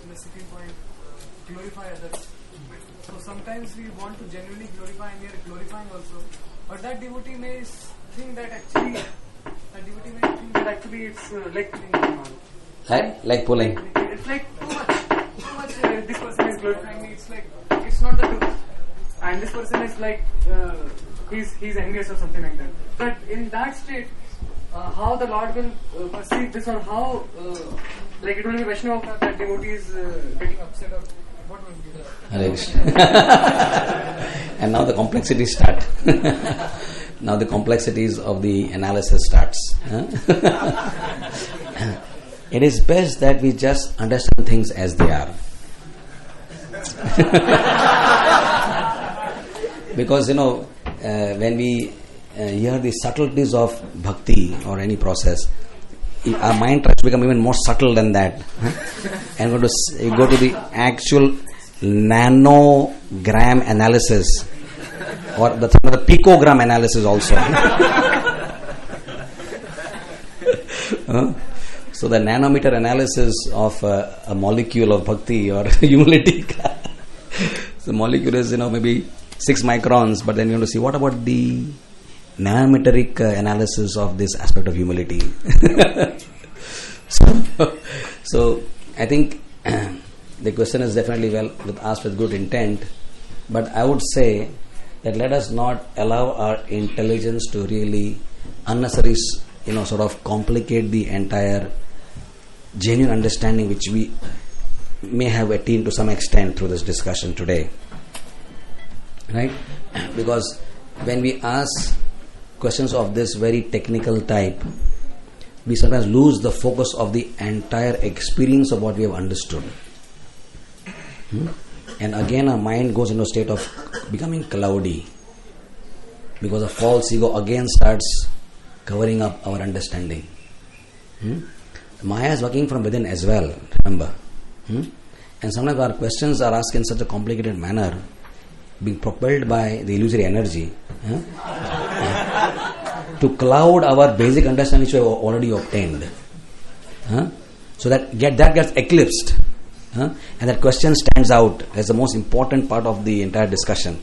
The second point, glorify others. So sometimes we want to genuinely glorify and we are glorifying also. But that devotee may think that actually, it's leg pulling going on. Like pulling. It's like too much this person is glorifying me. It's like, it's not the truth. And this person is like, he's envious or something like that. But in that state, how the Lord will perceive this, or how, like it will be Vaishnava that devotee is getting upset, or what will be the... Hare Krishna. And now the complexities start. Now the complexities of the analysis starts. It is best that we just understand things as they are. Because, when we hear the subtleties of bhakti or any process, our mind tries to become even more subtle than that. And go to the actual nanogram analysis, or the picogram analysis also. So the nanometer analysis of a molecule of bhakti or humility. The molecule is, maybe 6 microns, but then you want to see what about the nanometric analysis of this aspect of humility. So I think the question is definitely asked with good intent, but I would say that let us not allow our intelligence to really unnecessarily sort of complicate the entire genuine understanding which we may have attained to some extent through this discussion today. Right? Because when we ask questions of this very technical type, we sometimes lose the focus of the entire experience of what we have understood. And again our mind goes into a state of becoming cloudy, because the false ego again starts covering up our understanding. Maya is working from within as well, remember. And sometimes our questions are asked in such a complicated manner, being propelled by the illusory energy, to cloud our basic understanding which we have already obtained. So that gets eclipsed. And that question stands out as the most important part of the entire discussion.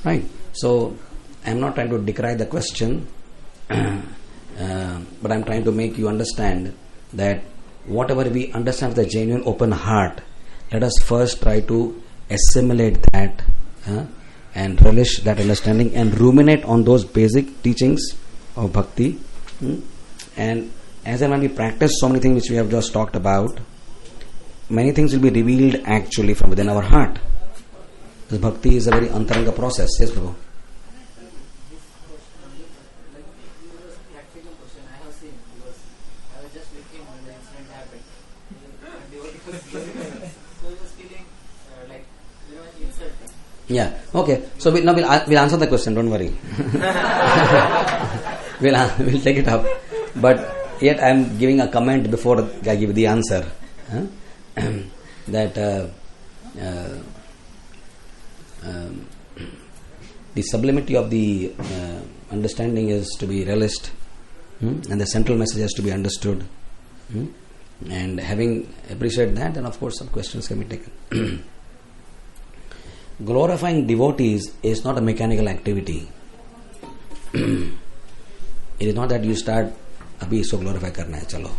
Right? So, I am not trying to decry the question, but I am trying to make you understand that whatever we understand with a genuine open heart, let us first try to assimilate that and relish that understanding and ruminate on those basic teachings of bhakti. And as and when we practice so many things which we have just talked about, many things will be revealed actually from within our heart. This bhakti is a very antaranga process. Yes, Prabhu. Practical question I have seen, because I was just with him when the incident happened, and so he was feeling insulting. Yeah. Okay. So we'll answer the question. Don't worry. we'll take it up. But yet I am giving a comment before I give the answer. That the sublimity of the understanding is to be relished, and the central message has to be understood. And having appreciated that, then of course some questions can be taken. Glorifying devotees is not a mechanical activity. It is not that you start, abhi isko glorify karna hai, chalo.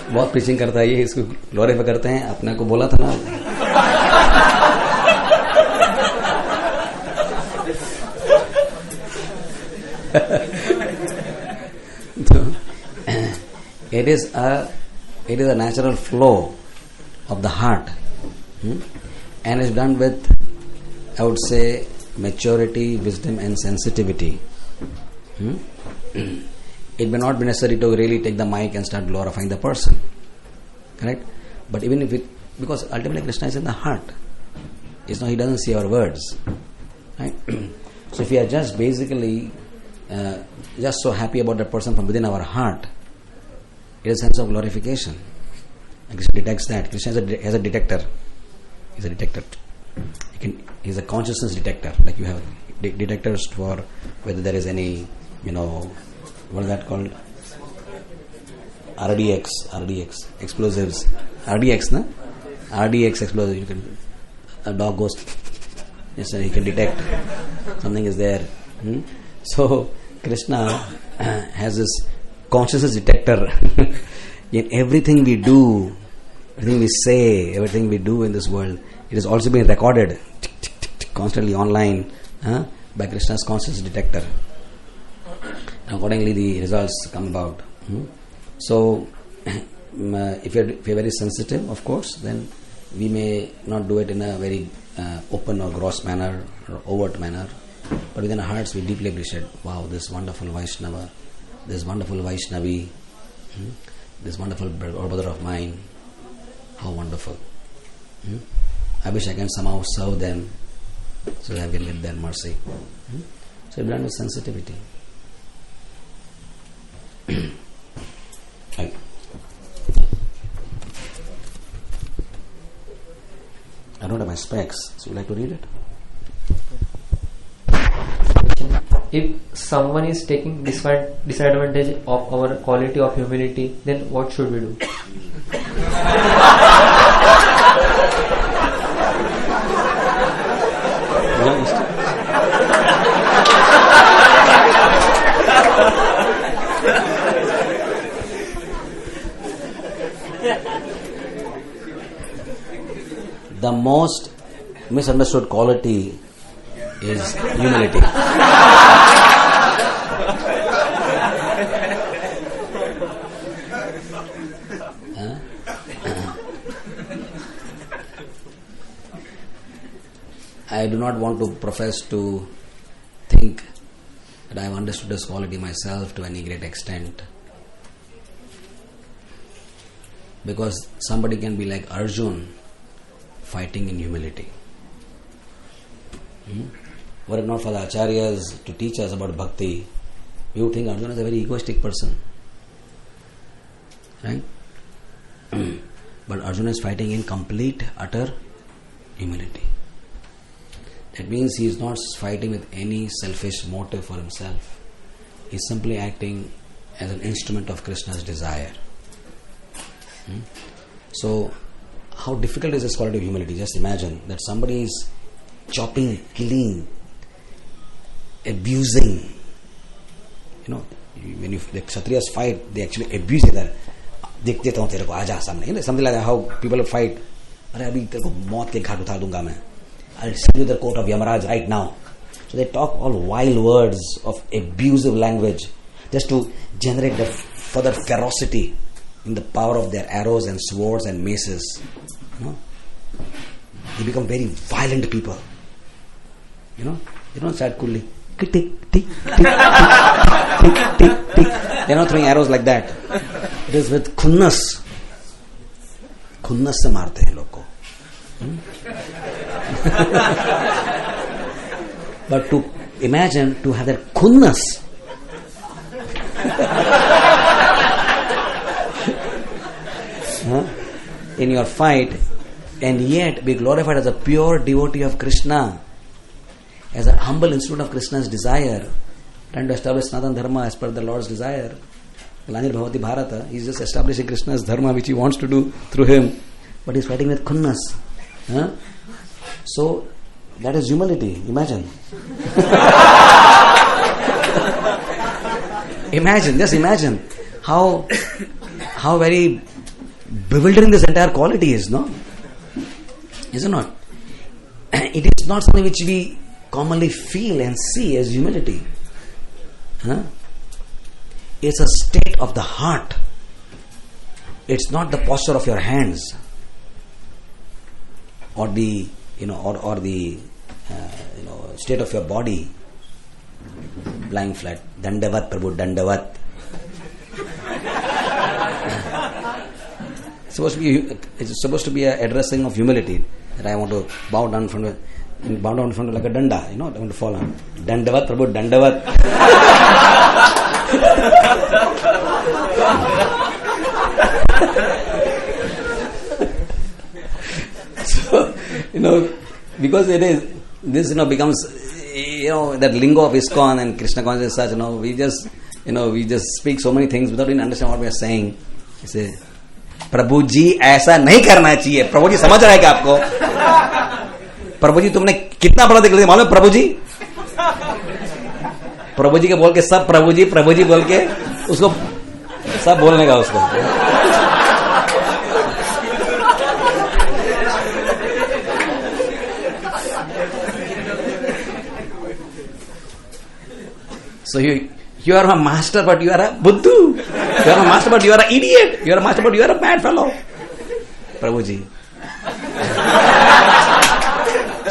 बहुत preaching करता है ये, इसको glorify करते हैं, अपने को बोला था ना. It is a natural flow of the heart, and is done with, I would say, maturity, wisdom and sensitivity. It may not be necessary to really take the mic and start glorifying the person, correct? But even if because ultimately Krishna is in the heart, it's not, he doesn't see our words, right? So if we are just basically just so happy about that person from within our heart, it is a sense of glorification. And Krishna detects that. Krishna has a detector. He's a detector. He's a consciousness detector. Like you have detectors for whether there is any, what is that called? RDX, explosives. RDX, na? RDX explosives. A dog goes, yes sir, he can detect something is there. So, Krishna has this consciousness detector. In everything we do, everything we say, everything we do in this world, it is also being recorded constantly online by Krishna's consciousness detector. Accordingly, the results come about. So, if you're very sensitive, of course, then we may not do it in a very open or gross manner or overt manner. But within our hearts, we deeply appreciate, wow, this wonderful Vaishnava, this wonderful Vaishnavi, this wonderful brother of mine, how wonderful. I wish I can somehow serve them so that I can get their mercy. So it's done with sensitivity. Right. I don't have my specs, so you like to read it? If someone is taking disadvantage of our quality of humility, then what should we do? The most misunderstood quality is humility. I do not want to profess to think that I have understood this quality myself to any great extent. Because somebody can be like Arjun, fighting in humility. Were it not for the acharyas to teach us about bhakti, we would think Arjuna is a very egoistic person. Right? But Arjuna is fighting in complete, utter humility. That means he is not fighting with any selfish motive for himself. He is simply acting as an instrument of Krishna's desire. So, how difficult is this quality of humility? Just imagine that somebody is chopping, killing, abusing. You know, when the Kshatriyas fight, they actually abuse it. देख देता हूँ तेरे को आजा सामने. Something like that, how people fight. अरे अभी तेरे को मौत के घाट उतार दूंगा मैं. I'll send you the court of Yamaraj right now. So they talk all wild words of abusive language just to generate the further ferocity in the power of their arrows and swords and maces. You know? They become very violent people. You know? They don't start coolly. Tick, tick, tick, tick, tick, tick, tick. They're not throwing arrows like that. It is with khunnas. Khunnas se मारते हैं लोग को. But to imagine to have that khunnas in your fight, and yet be glorified as a pure devotee of Krishna, as a humble instrument of Krishna's desire, trying to establish Sanatana Dharma as per the Lord's desire. Lanir Bhavati Bharata, he's just establishing Krishna's Dharma which he wants to do through him, but he's fighting with khunnas. So, that is humility. Imagine. Just imagine how very bewildering this entire quality is, no? Is it not? It is not something which we commonly feel and see as humility. It's a state of the heart. It's not the posture of your hands or the or the state of your body lying flat. Dandavat Prabhu, Dandavat. It's supposed to be a addressing of humility, that I want to bow down in front of like a danda, I want to fall on. Dandavat Prabhu, Dandavat. So, because it is, this becomes, that lingo of ISKCON and Krishna consciousness such, we just speak so many things without even understanding what we are saying. You say, प्रभु जी ऐसा नहीं करना चाहिए. प्रभु जी समझ रहा है क्या आपको? प्रभु जी तुमने कितना बड़ा दिखा दिया मालूम? प्रभु जी के बोल के सब प्रभु जी बोल के उसको सब बोलने का उसको. So you are a master, but you are a buddhu. You are a master, but you are an idiot. You are a master, but you are a bad fellow. Prabhuji.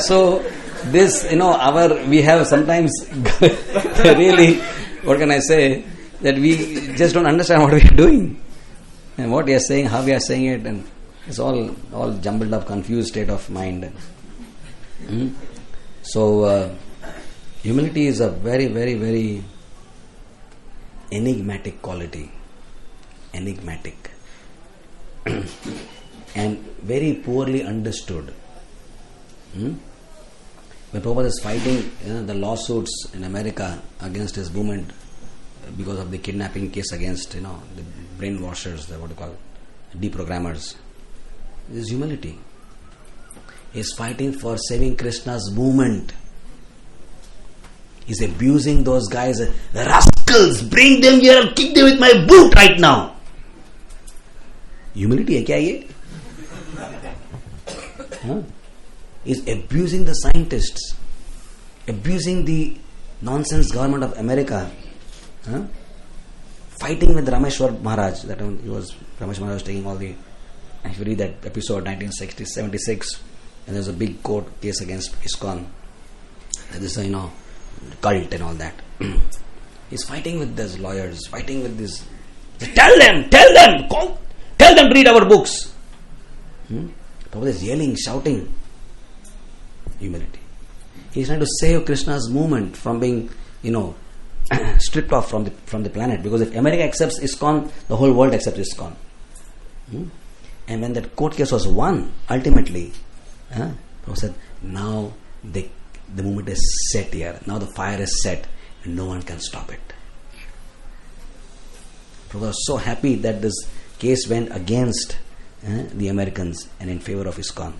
So this, we have sometimes really, what can I say, that we just don't understand what we are doing and what we are saying, how we are saying it, and it's all jumbled up, confused state of mind. So humility is a very, very, very enigmatic quality. Enigmatic. And very poorly understood. When Prabhupada is fighting the lawsuits in America against his movement because of the kidnapping case against the brainwashers, what you call deprogrammers, this is humility. He is fighting for saving Krishna's movement. He is abusing those guys. Rascals, bring them here and kick them with my boot right now. Humility है क्या ये? He is abusing the scientists. abusing the nonsense government of America, fighting with Rameshwar Maharaj. Ramesh Maharaj was taking all the. If you read that episode 1976, and there's a big court case against ISKCON. This is cult and all that. He's fighting with these lawyers, fighting with this. Tell them to read our books. Prabhupada is yelling, shouting. Humility. He's trying to save Krishna's movement from being, stripped off from the planet. Because if America accepts ISKCON, the whole world accepts ISKCON. And when that court case was won, ultimately, Prabhupada said, now the movement is set here. Now the fire is set, and no one can stop it. Prabhupada was so happy that this case went against the Americans and in favor of ISKCON.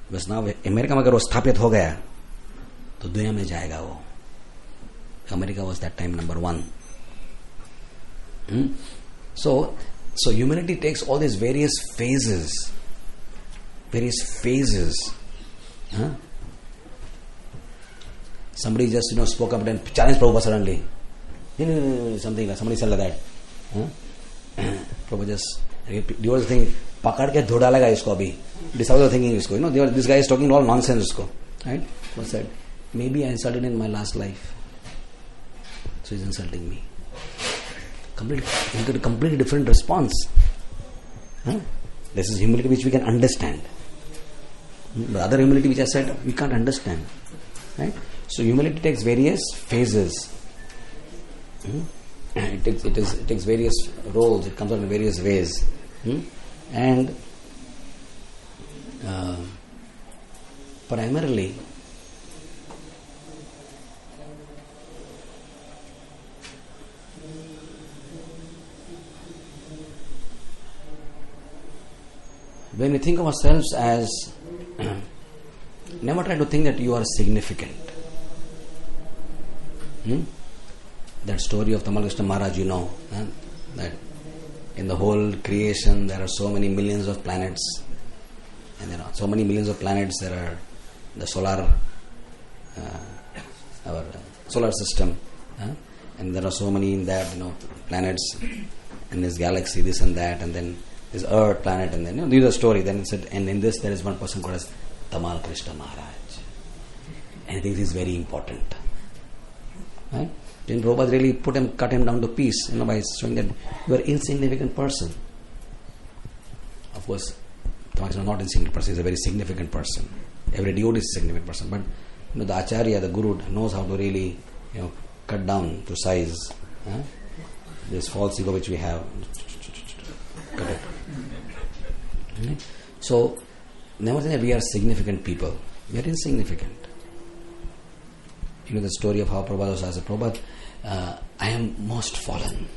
Because now America में अगर वो स्थापित हो गया तो दुनिया में जाएगा वो. America was that time number 1. So humanity takes all these various phases. Somebody just spoke up and challenged Prabhupada suddenly. Something like somebody said like that. Prabhupada just devotees think pakad ke dho dalega isko abhi. This how they are thinking isko. This guy is talking all nonsense isko. Right? Prabhupada said, maybe I insulted in my last life. So he's insulting me. He got a completely different response. This is humility which we can understand. The other humility which I said, we can't understand. Right? So humility takes various phases. It takes various roles. It comes out in various ways. And primarily, when we think of ourselves as, never try to think that you are significant. That story of Tamal Krishna Maharaj, that in the whole creation there are so many millions of planets, and there are so many millions of planets. There are the our solar system, and there are so many in that planets, and this galaxy, this and that, and then this Earth planet, and then these are story. Then it said, and in this there is one person called as Tamal Krishna Maharaj, and I think this is very important. Right? Then Prabhupada really cut him down to peace, by showing that you are an insignificant person. Of course, Tamal Krishna is not an insignificant person; he is a very significant person. Every devotee is a significant person, but the Acharya, the Guru, knows how to really, cut down to size this false ego which we have. Cut it. So, never think that we are significant people. We are insignificant. The story of how Prabhupada was asked, Prabhupada, I am most fallen.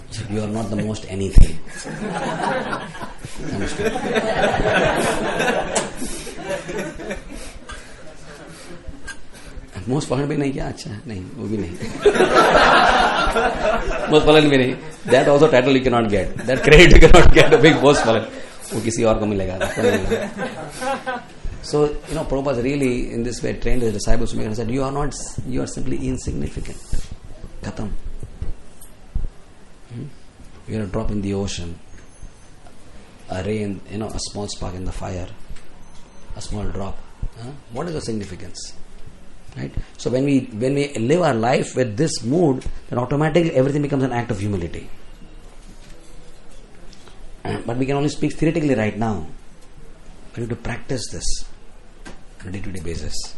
He said, you are not the most anything. Most fallen भी नहीं क्या अच्छा नहीं वो भी नहीं most fallen भी नहीं. That also title you cannot get. That credit you cannot get. A big most fallen. वो किसी और को मिलेगा. So, Prabhupada really in this way trained his disciples to make and said, you are simply insignificant. Khatam. You are a drop in the ocean, a ray in, a small spark in the fire, a small drop. What is the significance? Right? So when we live our life with this mood, then automatically everything becomes an act of humility. But we can only speak theoretically right now. We need to practice this on a day-to-day basis.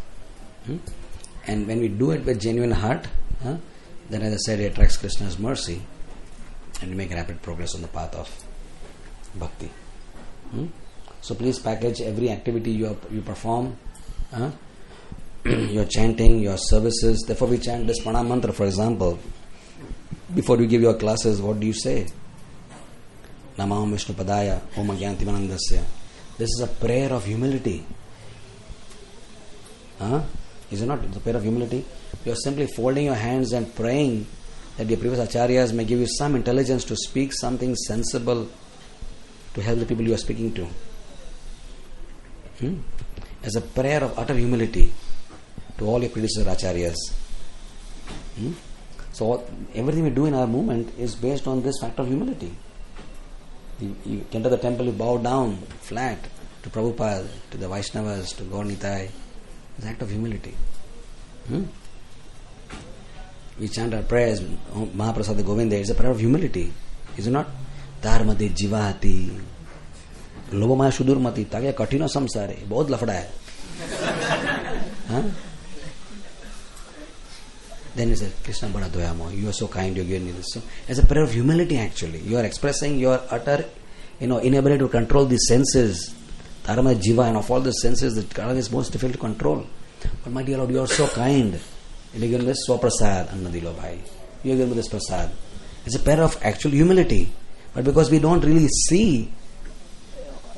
And when we do it with genuine heart, then as I said, it attracts Krishna's mercy and we make rapid progress on the path of bhakti. So please package every activity you perform, your chanting, your services. Therefore we chant this pranam mantra, for example. Before we give your classes, what do you say? Namaham Vishnu Padaya Om Agyantimanandasya. This is a prayer of humility. Is it not? It's a prayer of humility. You are simply folding your hands and praying that your previous acharyas may give you some intelligence to speak something sensible to help the people you are speaking to. As a prayer of utter humility. to all your predecessor acharyas. So everything we do in our movement is based on this factor of humility. You enter the temple, you bow down flat to Prabhupada, to the Vaishnavas, to Gaur Nitai. It's an act of humility. We chant our prayers, Mahaprasada Govinda, it's a prayer of humility, is it not? Dharmade jivati lobomaya sudurmati tage katino samsare bahut lafda hai. Then he says, Krishna bada doyamo, you are so kind, you are giving me this. So it's a prayer of humility actually. You are expressing your utter inability to control the senses, dharma jiva, and of all the senses that Karana is most difficult to control. But my dear Lord, you are so kind. You are giving me this swaprasad, annadilo bhai. You are giving me this prasad. It's a prayer of actual humility. But because we don't really see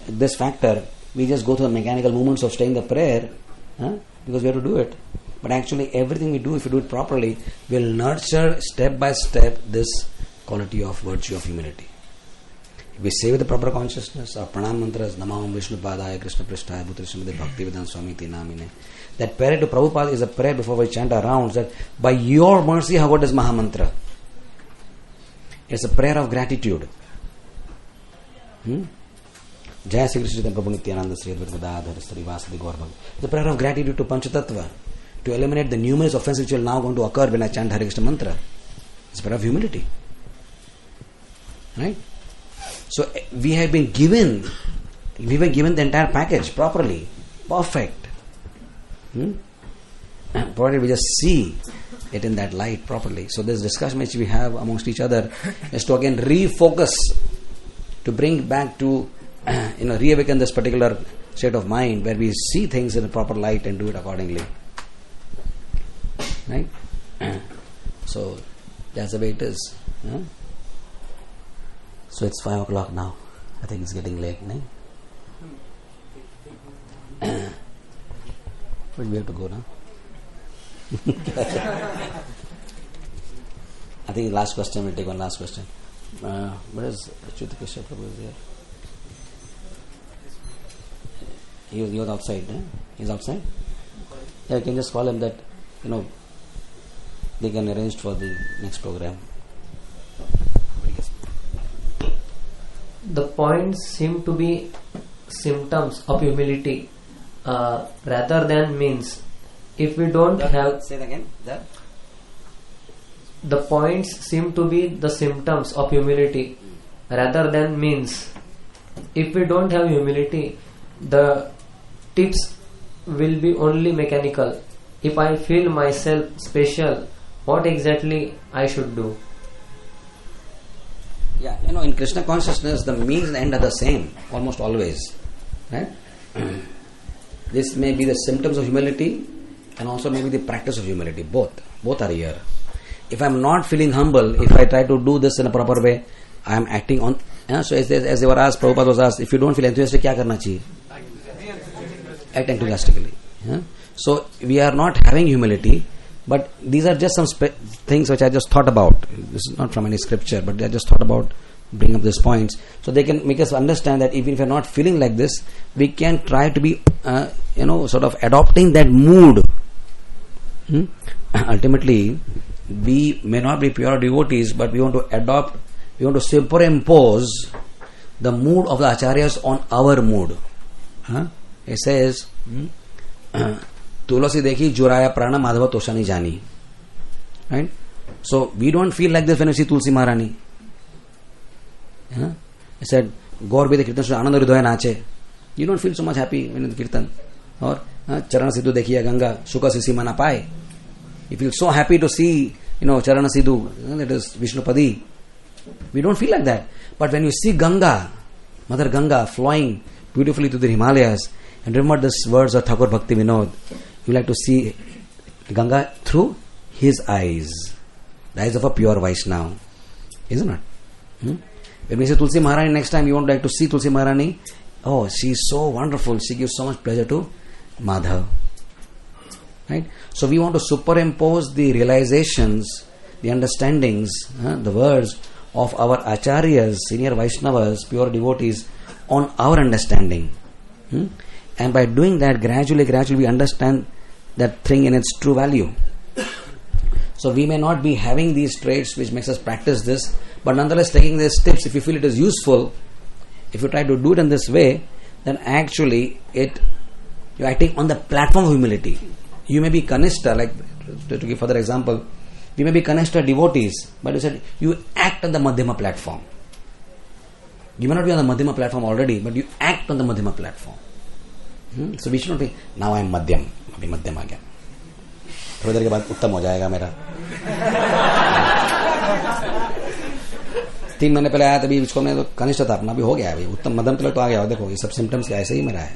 this factor, we just go through the mechanical movements of saying the prayer, because we have to do it. But actually everything we do, if we do it properly, will nurture step by step this quality of virtue of humility. If we say with the proper consciousness, our pranam mantras, Namam Vishnu Padaya Krishna Prishtaya Bhutri Srimati Bhakti Vedanta Swami Ti Namine. That prayer to Prabhupada is a prayer before we chant our rounds, that by your mercy, how about this Mahamantra? It's a prayer of gratitude. Jai Sri Krishna Prabhu Nityananda Sri Advaita Gadadhar Sri Vasadi Gaur Bhagavan. It's a prayer of gratitude to Panchatattva, to eliminate the numerous offenses which will now going to occur when I chant Hare Krishna mantra. It's a prayer of humility. Right? So we were given the entire package properly, perfect. Provided we just see it in that light properly. So this discussion which we have amongst each other is to again refocus, to bring back to reawaken this particular state of mind where we see things in a proper light and do it accordingly. Right? So that's the way it is. So it's 5 o'clock now. I think it's getting late, no? But we have to go now. I think the last question, we'll take one last question. Where is Achyuta Prabhu is here? He was outside, eh? He's outside? Yeah, you can just call him that, they can arrange for the next program. The points seem to be symptoms of humility rather than means. If we don't have... Say it again. The points seem to be the symptoms of humility rather than means. If we don't have humility, the tips will be only mechanical. If I feel myself special, what exactly I should do? Yeah, in Krishna consciousness, the means and the end are the same, almost always. Right? This may be the symptoms of humility and also maybe the practice of humility. Both are here. If I am not feeling humble, if I try to do this in a proper way, I am acting on... So as they were asked, Prabhupada was asked, if you don't feel enthusiastic, kya karna chahiye? Act enthusiastically. So we are not having humility, but these are just some things which I just thought about. This is not from any scripture, but I just thought about bring up these points. So they can make us understand that even if we are not feeling like this, we can try to be, sort of adopting that mood. Ultimately, we may not be pure devotees, but we want to superimpose the mood of the acharyas on our mood. It says, Tulasi dekhi juraya prana madhava toshani jani. Right? So we don't feel like this when we see Tulsi Maharani. He said, Gaur Bide Kirtan Shri Ananda Hridaya Nache. You don't feel so much happy when in the Kirtan. Or Charana Sidhu dekhiya Ganga, Shuka Sisi Mana Pai. You feel so happy to see, Charana Sidhu, that is Vishnupadi. We don't feel like that. But when you see Ganga, Mother Ganga flowing beautifully to the Himalayas, and remember these words of Thakur Bhakti Vinod, you like to see Ganga through his eyes, the eyes of a pure Vaishnava, isn't it? When we say Tulsi Maharani next time, you won't like to see Tulsi Maharani. Oh, she is so wonderful, she gives so much pleasure to Madhav. Right? So we want to superimpose the realizations, the understandings, the words of our acharyas, senior Vaishnavas, pure devotees on our understanding. And by doing that, gradually we understand that thing in its true value. So we may not be having these traits which makes us practice this, but nonetheless taking these tips, if you feel it is useful, if you try to do it in this way, then actually you're acting on the platform of humility. You may be Kanishta, like to give further example, we may be Kanishta devotees, but you said you act on the Madhyama platform. You may not be on the Madhyama platform already, but you act on the Madhyama platform. So we should not think, now I am Madhyam, अभी मध्यम आ गया, थोड़ी देर के बाद उत्तम हो जाएगा मेरा. 3 महीने पहले आया तभी इसको मैं तो कनिष्ठ था अपना, भी हो गया, अभी उत्तम मध्यम तक तो आ गया. देखो ये सब सिम्टम्स ऐसे ही मेरा है.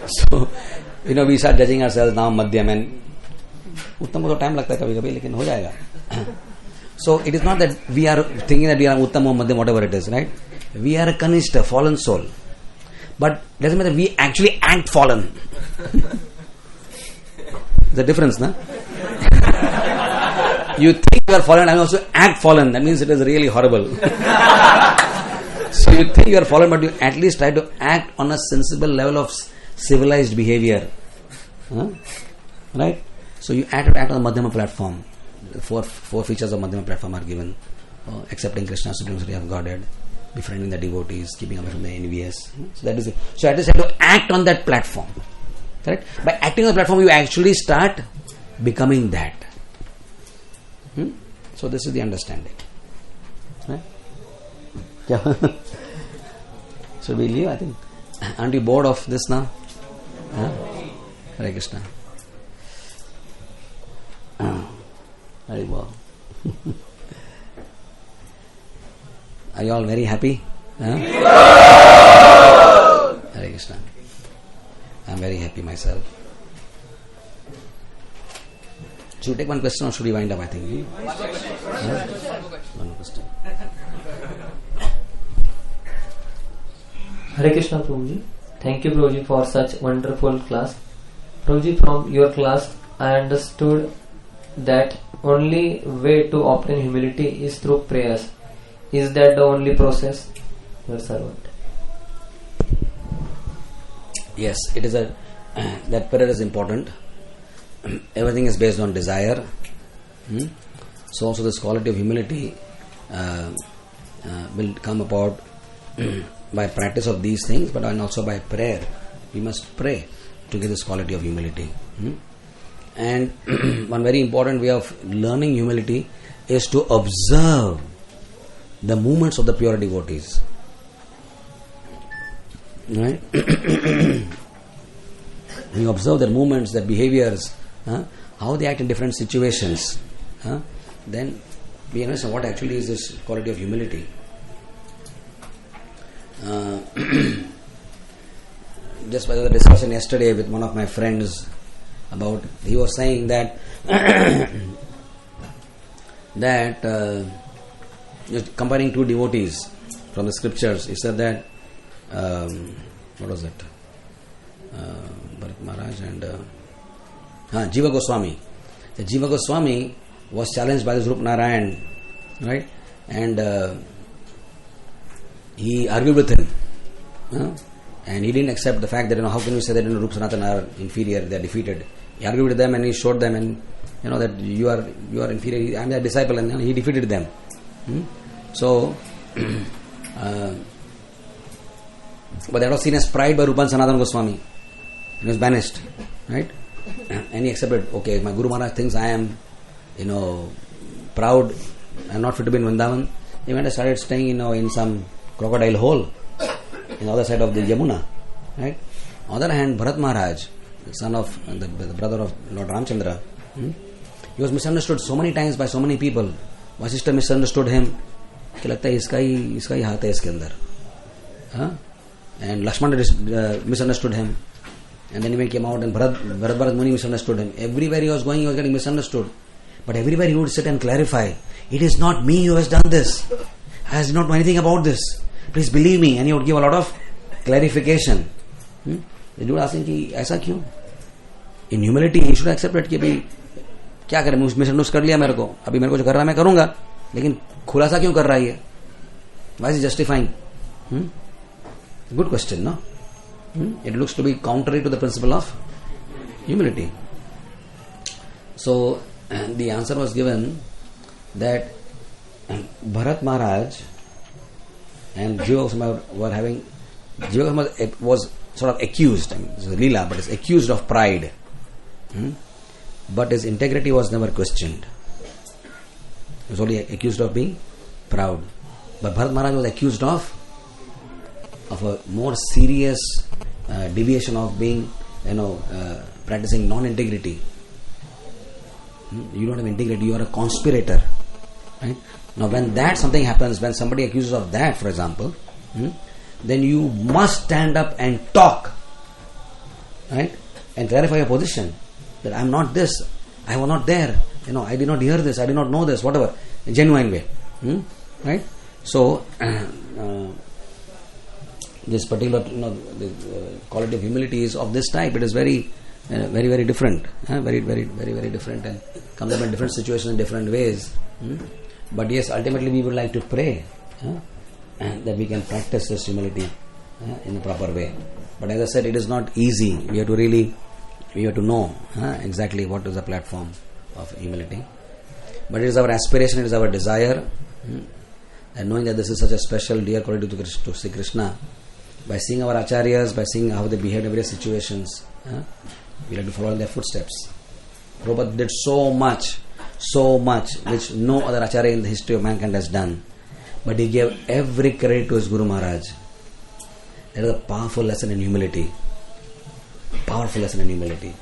So we start judging ourselves now मध्यम, and उत्तम को तो टाइम लगता है कभी कभी, लेकिन हो जाएगा. So it is not that we are thinking that we are uttam or madhyam, whatever it is, right? We are a kanishta, fallen soul, but doesn't matter, we actually act fallen. The difference, na? You think you are fallen and also act fallen. That means it is really horrible. So you think you are fallen, but you at least try to act on a sensible level of civilized behavior. Right? So you act on the Madhyama platform. The four features of Madhyama platform are given. Accepting Krishna's supremacy of Godhead, befriending the devotees, keeping away from the envious. So that is it. So I just have to act on that platform. Correct? By acting on the platform, you actually start becoming that. So this is the understanding. Right? Yeah. Should we leave? I think. Aren't you bored of this now? Hare Krishna. Very well. Are you all very happy? Hare Krishna. I am very happy myself. Should we take one question or should we wind up? I think. One question. Hare Krishna, Prabhuji. Thank you, Prabhuji, for such wonderful class. Prabhuji, from your class, I understood that only way to obtain humility is through prayers. Is that the only process? Your servant. Yes, it is that prayer is important. Everything is based on desire. So also this quality of humility will come about by practice of these things, but also by prayer. We must pray to get this quality of humility. And one very important way of learning humility is to observe the movements of the pure devotees. Right? When you observe their movements, their behaviors, how they act in different situations, then we understand what actually is this quality of humility. Just by the discussion yesterday with one of my friends about, he was saying that comparing two devotees from the scriptures, he said that what was it? Bharat Maharaj and Jiva Goswami. The Jiva Goswami was challenged by this Rup Narayan, right? And he argued with him. And he didn't accept the fact that, how can you say that Rup Sanatan are inferior, they are defeated. He argued with them and he showed them, and that you are inferior, I am their disciple, and he defeated them. So but that was seen as pride by Rupan Sanatan Goswami. He was banished, right? And he accepted, okay, my Guru Maharaj thinks I am, proud, I am not fit to be in Vrindavan. He went and started staying, in some crocodile hole in the other side of the Yamuna, right? On the other hand, Bharat Maharaj, the son of the brother of Lord Ramchandra, he was misunderstood so many times by so many people. Vasishta misunderstood him. कि लगता है इसका ही हाथ है इसके अंदर. And Lakshmana misunderstood him. And then he came out, and Bharat Muni misunderstood him. Everywhere he was going, he was getting misunderstood. But everywhere he would sit and clarify, it is not me who has done this. I has not know anything about this. Please believe me. And he would give a lot of clarification. The dude asking कि ऐसा क्यों? In humility, he should accept it कि भाई क्या करें, misunderstand कर लिया मेरे को, अभी मेरे को जो कर रहा है मैं करूंगा, लेकिन खुलासा क्यों कर रहा है? Why is he justifying? Good question, no? It looks to be contrary to the principle of humility. So the answer was given that Bharat Maharaj and Jiva Goswami were having, Jiva Goswami was sort of accused, I mean, it's a Leela, but it's accused of pride. But his integrity was never questioned. He was only accused of being proud. But Bharat Maharaj was accused of a more serious deviation of being, practicing non-integrity. You don't have integrity, you are a conspirator. Right? Now when that something happens, when somebody accuses of that, for example, then you must stand up and talk, right? And clarify your position. That I am not this, I was not there, I did not hear this, I did not know this, whatever, in a genuine way. Right? So this particular the quality of humility is of this type. It is very very different, very different, and comes up in different situations in different ways. But yes, ultimately we would like to pray that we can practice this humility in a proper way. But as I said, it is not easy. We have to know exactly what is the platform of humility. But it is our aspiration, it is our desire, and knowing that this is such a special dear quality to Sri Krishna, by seeing our acharyas, by seeing how they behave in various situations, we like to follow in their footsteps. Prabhupada did so much which no other acharya in the history of mankind has done. But he gave every credit to his Guru Maharaj. That is a powerful lesson in humility. Powerful lesson in humility.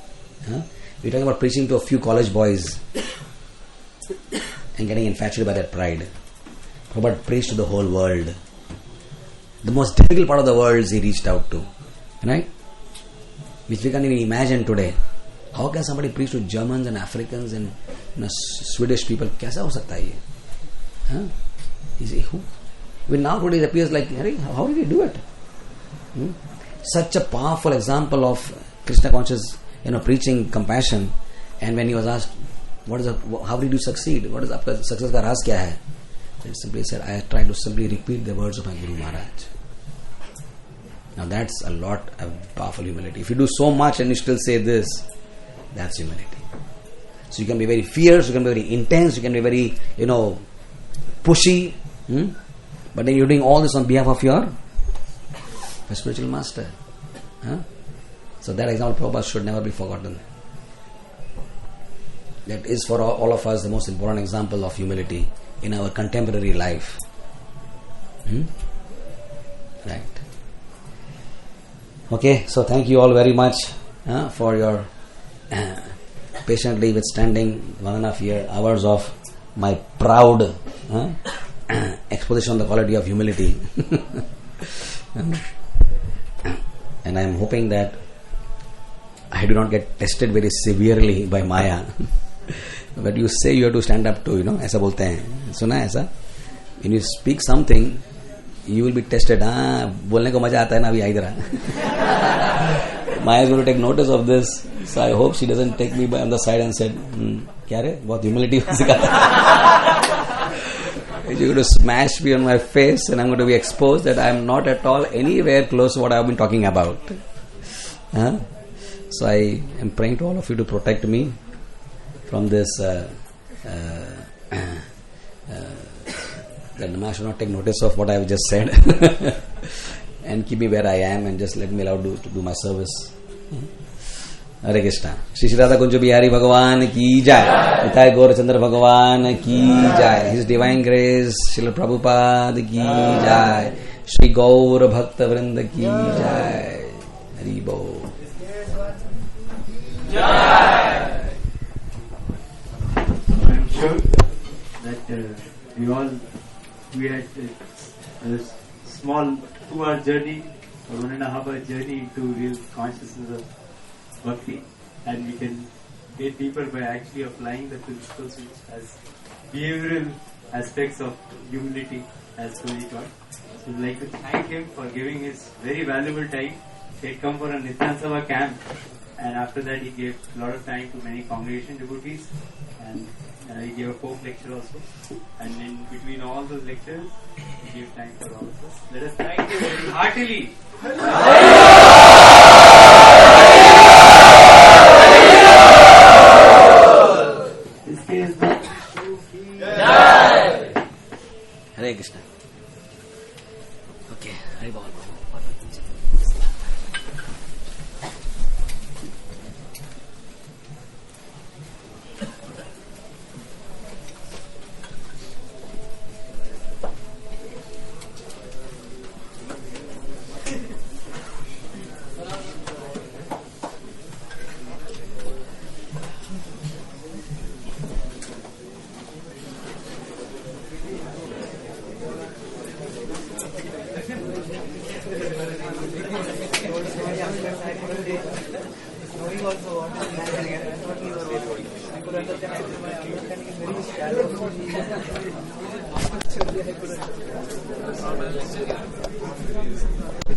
We're talking about preaching to a few college boys and getting infatuated by their pride. Prabhupada preached to the whole world. The most difficult part of the world he reached out to. Right? Which we can't even imagine today. How can somebody preach to Germans and Africans and Swedish people? Kaisa ho sakta hai ye? You see, who? Well, now today it appears like, how did he do it? Such a powerful example of Krishna conscious, preaching compassion. And when he was asked, how did you succeed? What is the success ka raz kya hai? He simply said, I try to simply repeat the words of my Guru Maharaj. Now that's a lot of powerful humility. If you do so much and you still say this, that's humility. So you can be very fierce, you can be very intense, you can be very, pushy. But then you're doing all this on behalf of your spiritual master. So that example, Prabhupada, should never be forgotten. That is for all of us the most important example of humility in our contemporary life. Right. Okay, so thank you all very much for your patiently withstanding 1.5 hours of my proud exposition on the quality of humility. And I am hoping that I do not get tested very severely by Maya. But you say you have to stand up to, ऐसा बोलते हैं, सुना है ऐसा? When you speak something, you will be tested. बोलने को मजा आता है ना, अभी इधर. Maya is going to take notice of this, so I hope she doesn't take me by on the side and said, क्या रे, बहुत humility सिखाता. You're going to smash me on my face and I'm going to be exposed that I am not at all anywhere close to what I have been talking about. So I am praying to all of you to protect me from this, that I should not take notice of what I have just said and keep me where I am and just let me allow to do my service. Hare Krishna. Shri Shri Radha Kunja Bihari Bhagavan ki jai. Nitai Gaurachandra Bhagavan ki jai. His Divine Grace Srila Prabhupada ki jai. Shri Gaur Bhakta Vrinda ki jai. Hari Bo. Jai. I'm sure that we had a small 2-hour journey or 1.5-hour journey into real consciousness of bhakti, and we can get deeper by actually applying the principles which as behavioral aspects of humility as Tony taught. So we'd like to thank him for giving his very valuable time. He had come for a Nityan Sabha camp, and after that he gave a lot of time to many congregation devotees, and he gave a folk lecture also, and in between all those lectures he gave time for all of us. Let us thank you very heartily. knowing also what is natural and what you are very. I could understand actually my understanding is very shallow. Actually, I could understand.